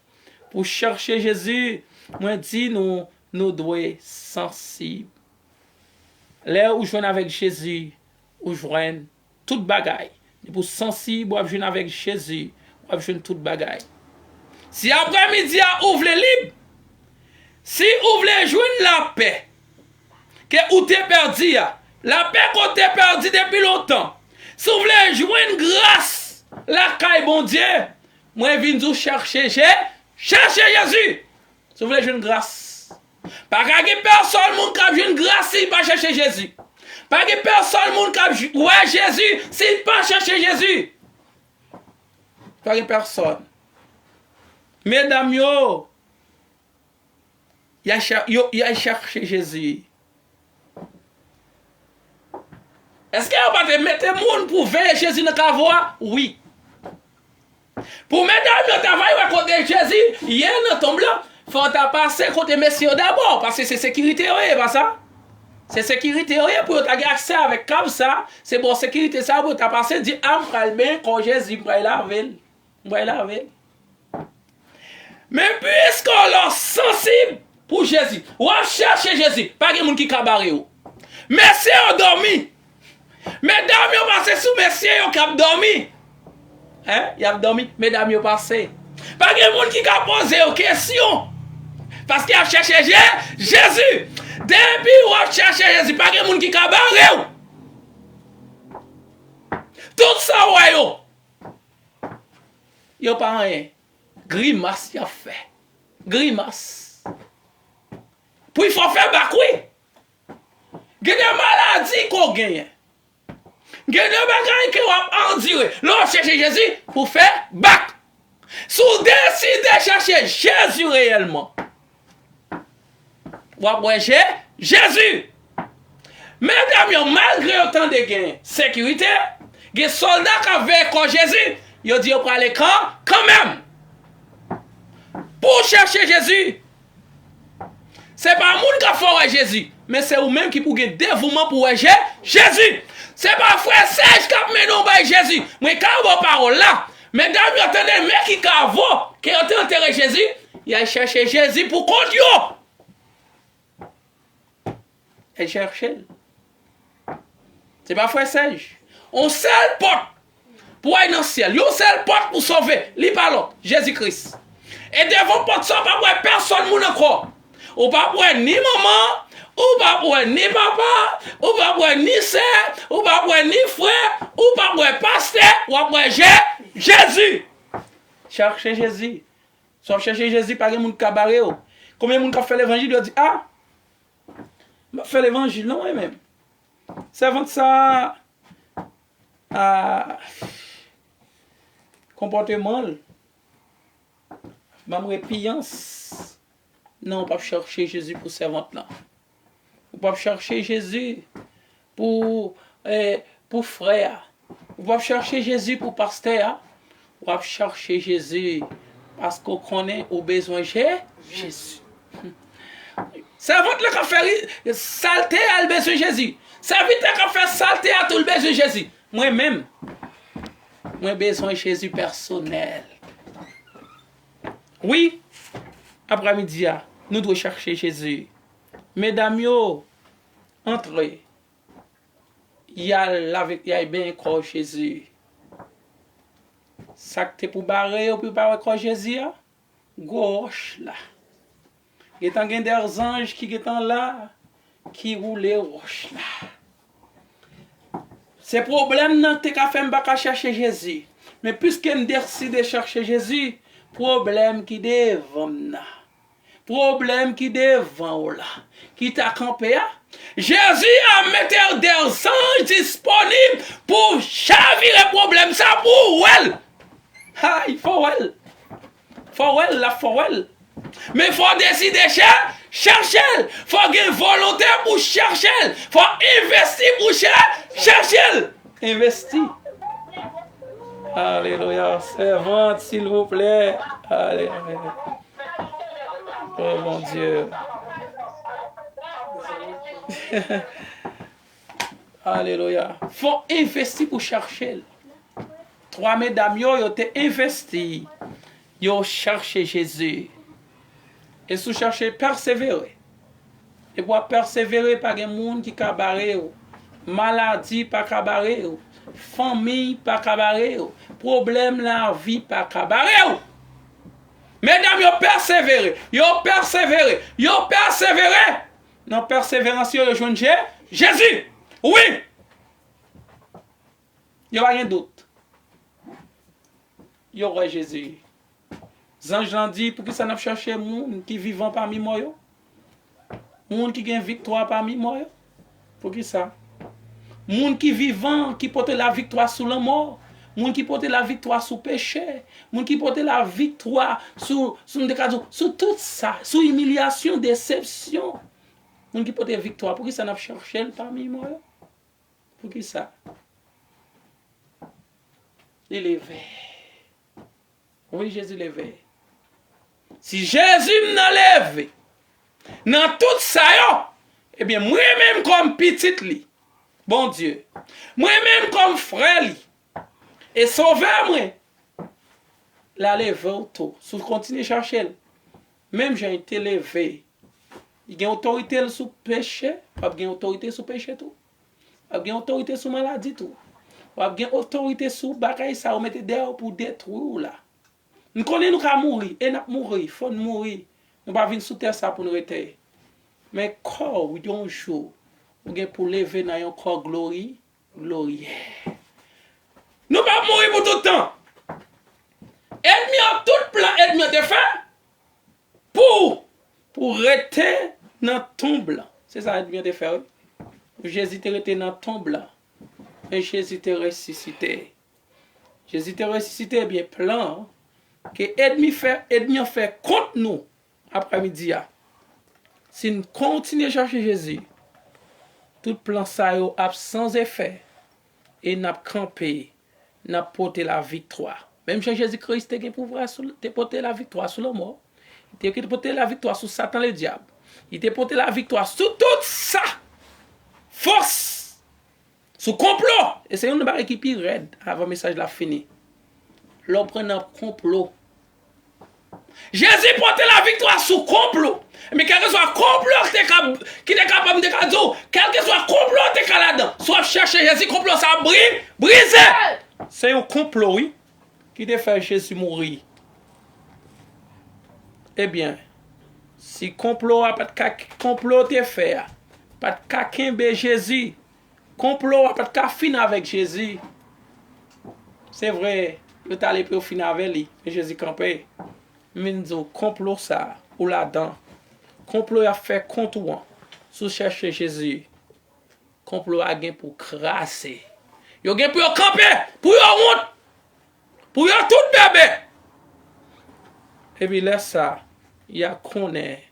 Pour chercher Jésus, moi dis nous devons être sensibles. Là où je viens avec Jésus, où je viens toute bagaille. Pour sensible, où je viens avec Jésus, où je viens toute bagaille. Si après-midi ouvre les libres, si ouvre les joindre la paix, que où t'es perdu, la paix qu'on t'es perdu depuis longtemps. Si vous voulez joindre grâce, la caille bon Dieu, moi je viens vous chercher Jésus. Si vous voulez jouer une grâce. Pas que personne qui a joué une grâce s'il pas chercher Jésus. Pas que personne qui a joué Jésus s'il pas chercher Jésus. Pas que personne. Mesdames, yo a cherché Jésus. Est-ce que vous pas mettre monde pour veiller Jésus dans la voie? Oui. Pour mesdames, vous travaillez à côté Jésus, il y a un tombe là. Il faut passer côté messieurs d'abord, parce que c'est sécurité, pas ça? C'est sécurité, pour avoir accès avec comme ça. C'est pour sécurité, ça, pour passer, dire, ah, je vais bien, quand Jésus, je vais laver. Mais puisqu'on est sensible pour Jésus, on cherche Jésus, pas de monde qui cabaret. Messieurs ont dormi. Mesdames, ils ont passé sous messieurs, ils ont dormi. Hein? Ils ont dormi, mesdames, ils ont passé. Pas de monde qui a posé aux questions. Parce qu'il a cherché Jésus. Depuis on cherche Jésus, pas de monde qui a barré. Tout ça, ouais. Yo pas rien. Grimace, il a fait. Grimace. Puis il faut faire bakoui. Il y a des maladies qu'on gagne. Il y a des bagailles qu'on va endurer. L'on cherche Jésus pour faire bac. Si vous décidez de chercher Jésus réellement, vous allez Jésus. Mesdames, malgré autant de gains, sécurité, les soldats qui avaient Jésus, ils disent pour aller quand même. Pour chercher Jésus, ce n'est pas le monde qui a fait Jésus, mais c'est vous-même qui pouvez dévouement pour Jésus. Ce n'est pas frère Serge qui a mené Jésus. Mais quand vous parlez là, mesdames, vous entendez un mec qui a enterré Jésus, il a cherché Jésus pour compte yo. Il cherche. C'est pas frère Serge. On seul porte pour aller dans le ciel. On seul porte pour sauver. Li pas l'autre, Jésus-Christ. Et devant porte ça, pas pour personne moun encore. Ou pas pour ni maman, ou pas pour ni papa, ou pas pour ni sœur, ou pas pour ni frère, ou pas pour pasteur, ou pas pour Jésus. Cherchez Jésus. Sauf chercher Jésus, pas de moun cabaret. Combien de moun qui fait l'évangile, il dit, ah, fait l'évangile, non, même. C'est avant ça, comportement, ma répiance. Non, pas chercher Jésus pour servante là. pas chercher Jésus pour frère. Vous pas chercher Jésus pour pasteur. Vous pas chercher Jésus parce qu'on connaît au besoin de Jésus. Ça va le faire saleté à le besoin de Jésus. Ça vite le faire saleté à tout le besoin de Jésus. Moi-même, moi besoin de Jésus personnel. Oui, après-midi, nous devons chercher Jésus. Mesdames, entrez. Il y a bien encore Jésus. Ça que tu pour barrer ou pour barrer encore Jésus, gauche là. Il y a des anges qui sont là, qui roulent roche là. C'est problème non que tu as fait pas chercher Jésus. Mais puisque je décide de chercher Jésus, problème qui devant là. Problème qui devant là. Qui t'a campé là. Jésus a mis des anges disponibles pour chavirer le problème. Ça pour elle. Ah, il faut elle. Faut elle, la faut elle. Mais il faut décider chercher. Il faut avoir une volonté pour chercher. Il faut investir pour chercher. Investir. Alléluia. Servante, s'il vous plaît. Alléluia. Oh mon Dieu. Alléluia. Il faut investir pour chercher. 3 mesdames, ils ont investi. Ils ont cherché Jésus. Et si vous cherchez, persévérer. Et pour persévérer, pas de monde qui cabaret. Maladie, pas cabaret. Famille, pas cabaret. Problème, la vie, pas cabaret. Mesdames, ils ont persévéré. Ils ont persévéré. Ils ont persévéré. Dans persévérance, ils ont joint Jésus. Oui. Il n'y a rien d'autre. Il y aura Jésus. Les anges ont dit, pour qui ça n'a pas cherché les gens qui vivent parmi moi? Les gens qui ont victoire parmi moi? Pour qui ça? Les gens qui vivent, qui portent la victoire sur la mort. Les gens qui portent la victoire sur le péché. Les gens qui portent la victoire sur tout ça. Sur humiliation, déception. Les gens qui portent la victoire. Pour qui ça n'a pas cherché parmi moi? Pour qui ça? Il est vrai. Oui, Jésus levé. Si Jésus m'a levé, dans tout ça, eh bien, moi-même comme petite li, bon Dieu, moi-même comme frère li, et sauveur moi, la levé autour. Si vous continuez à chercher, même j'ai été levé, il y a autorité sur le péché, il y a autorité sur le péché tout. Il y a autorité sur la maladie tout. Il y a autorité sur le bagage, ça vous mettez dehors pour détruire là. Nous connaissons nous mourir, et nous mourir, il faut mourir. Nous ne pouvons pas venir sous terre ça pour nous rester. Mais corps, il y a un jour, nous avons pour lever dans un corps glorieux. Nous ne pouvons pas mourir pour tout le temps. Ennemi a tout plan, ennemi a fait pour rester dans le tombe là. C'est ça ennemi a fait. Jésus était resté dans le tombe là. Et Jésus était ressuscité. Jésus était ressuscité bien plein. Que ennemi a fait contre nous après-midi. Si nous continuons à chercher Jésus, tout plan ça est sans effet. Et nous campé, nous porté la victoire. Même Jésus-Christ a pouvoir porter la victoire sur la mort. Il a porté la victoire sur Satan le diable. Il a porté la victoire sur tout ça. Force. Sur complot. Et c'est une barre qui est raide avant le message de la fini. L'on prend un complot. Jésus porte la victoire sous complot. Mais quel que soit complot qui est capable de dire, quel que soit complot qui est là-dedans, soit chercher Jésus, complot ça brisé. C'est un complot, oui, qui te fait Jésus mourir. Eh bien, si complot a pas de complot te fait, pas de kakimbe Jésus, complot a pas de fin avec Jésus. C'est vrai. Je suis allé pour finir avec lui. Jésus campé. Mais nous complot ça. Ou là-dedans. Complot a fait contre moi. Sous chercher Jésus. Complot a gagné pour crasser. Il a gagné pour camper. Pour y honte. Pour y tout bébé. Et puis là ça. Il y a connaît.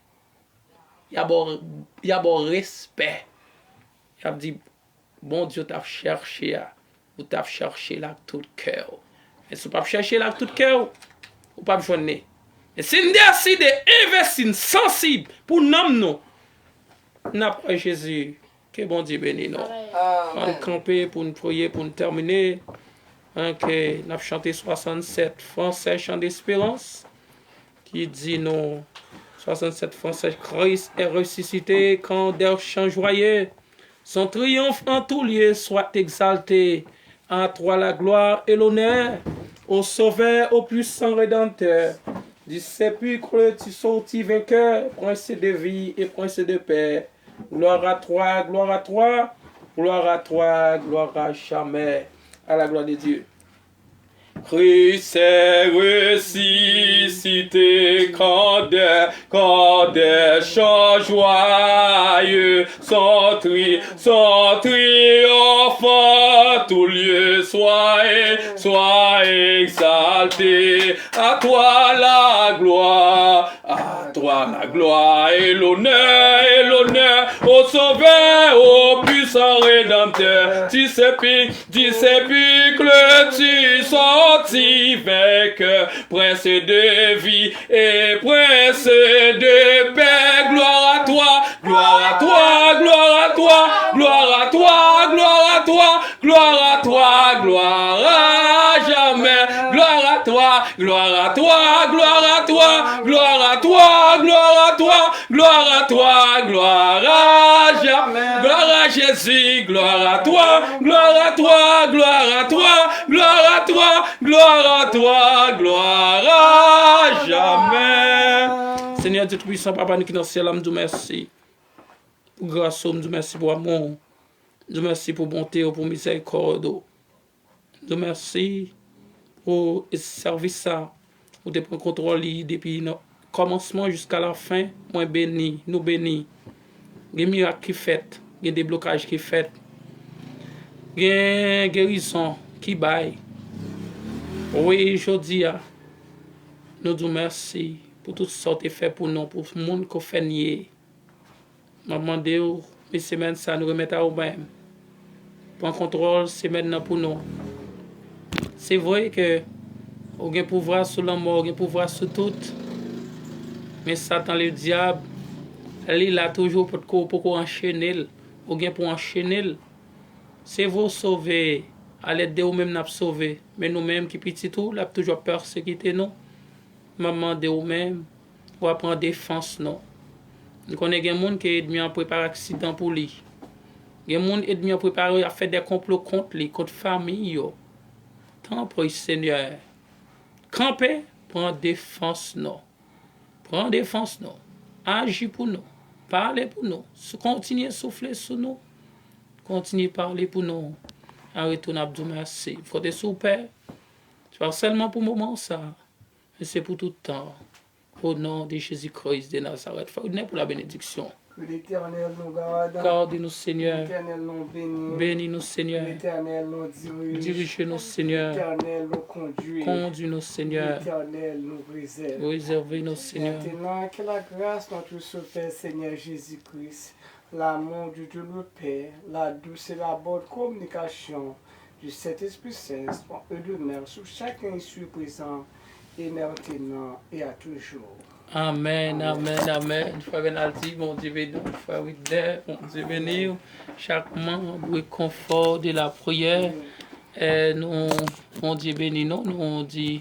il y a bon respect. Il a dit, bon Dieu t'a cherché, ou t'a cherché là tout cœur. Mais si vous pas chercher là tout cœur, ou pas joindre. Mais si nous décidons d'investir sensible pour nous, n'après Jésus, que bon Dieu bénisse nous. On va camper pour nous prier, pour nous terminer. Que nous avons chanté 67 Français chant d'espérance qui dit non 67 Français Christ est ressuscité quand des chants joyeux son triomphe en tout lieu soit exalté. À toi la gloire et l'honneur, au Sauveur, au puissant Rédempteur. Du sépulcre tu sortis vainqueur, prince de vie et prince de paix. Gloire à toi, gloire à toi, gloire à toi, gloire à jamais. À la gloire de Dieu. Christ est ressuscité quand des chants joyeux sont triomphants, tout lieu soit exalté. À toi la gloire et l'honneur, au Sauveur, au puissant Rédempteur. Du sépulcre tu sortis vainqueur, prince de vie et prince de paix. Gloire à toi, gloire à toi, gloire à toi, gloire à toi, gloire à toi, gloire à toi, gloire à jamais. Gloire à toi, gloire à toi, gloire à toi, gloire à toi, gloire à toi, gloire à toi, gloire à jamais. Gloire à Jésus, gloire à toi, gloire à toi, gloire à toi, gloire à toi, gloire à toi, gloire à jamais. Seigneur Dieu Tout-Puissant, Papa, nous qui dans le ciel, nous merci. Pour grâce, nous merci pour amour. Nous merci pour bonté, pour miséricorde. Nous merci pour le service, pour de prendre contrôle depuis le commencement jusqu'à la fin. Moi béni, nous bénis. Il y a des miracles qui fait, il y a des blocages qui fait, il y a des guérisons qui baillent. Oui, je dis, nous disons merci pour toutes sortes de faits pour nous, pour le monde qui fait nier. Je demande, mes semaines, ça nous remet à nous-mêmes. Prends contrôle, c'est maintenant pour nous. C'est vrai que on a un pouvoir sur la mort, on a un pouvoir sur tout. Mais Satan, le diable, il a toujours pour enchaîner. On a pour enchaîner. C'est vous sauver. À l'aide de vous-même, nous sauver. Mais nous-mêmes qui petit tout, nous toujours persécuté nous. Maman de vous-même, pour apprendre défense non. Nous connaissons des gens qui est mis à préparer accident pour lui. Des gens qui est mis à préparer à faire des complots contre lui, contre famille. Tant pour le Seigneur. Camper, prends défense non. Prends défense non. Agis pour nous. Parlez pour nous. Continuez à souffler sur nous. Continuez à parler pour nous. Arrêtons à dire merci. Il faut des soupers. Ce n'est pas seulement pour le moment ça. Mais c'est pour tout le temps. Au nom de Jésus-Christ de Nazareth. Faut pour la bénédiction. Que l'Éternel nous garde. Garde-nous, Seigneur. L'Éternel nous bénit. Bénis-nous, Seigneur. L'Éternel nous dirige. Dirige-nous, Seigneur. L'Éternel nous conduit. Conduis-nous, Seigneur. L'Éternel nous préserve. Réservez-nous, Seigneur. Maintenant, que la grâce de notre Père Seigneur Jésus-Christ, l'amour de Dieu le Père, la douce et la bonne communication du Saint-Esprit Saint, eux de mer sur chacun ici présent, et maintenant et à toujours. Amen, amen, amen. Frère Benaldi, mon Dieu béni, frère Widder, mon Dieu béni, chaque membre est confort de la prière. Et nous, mon Dieu béni, nous, on dit.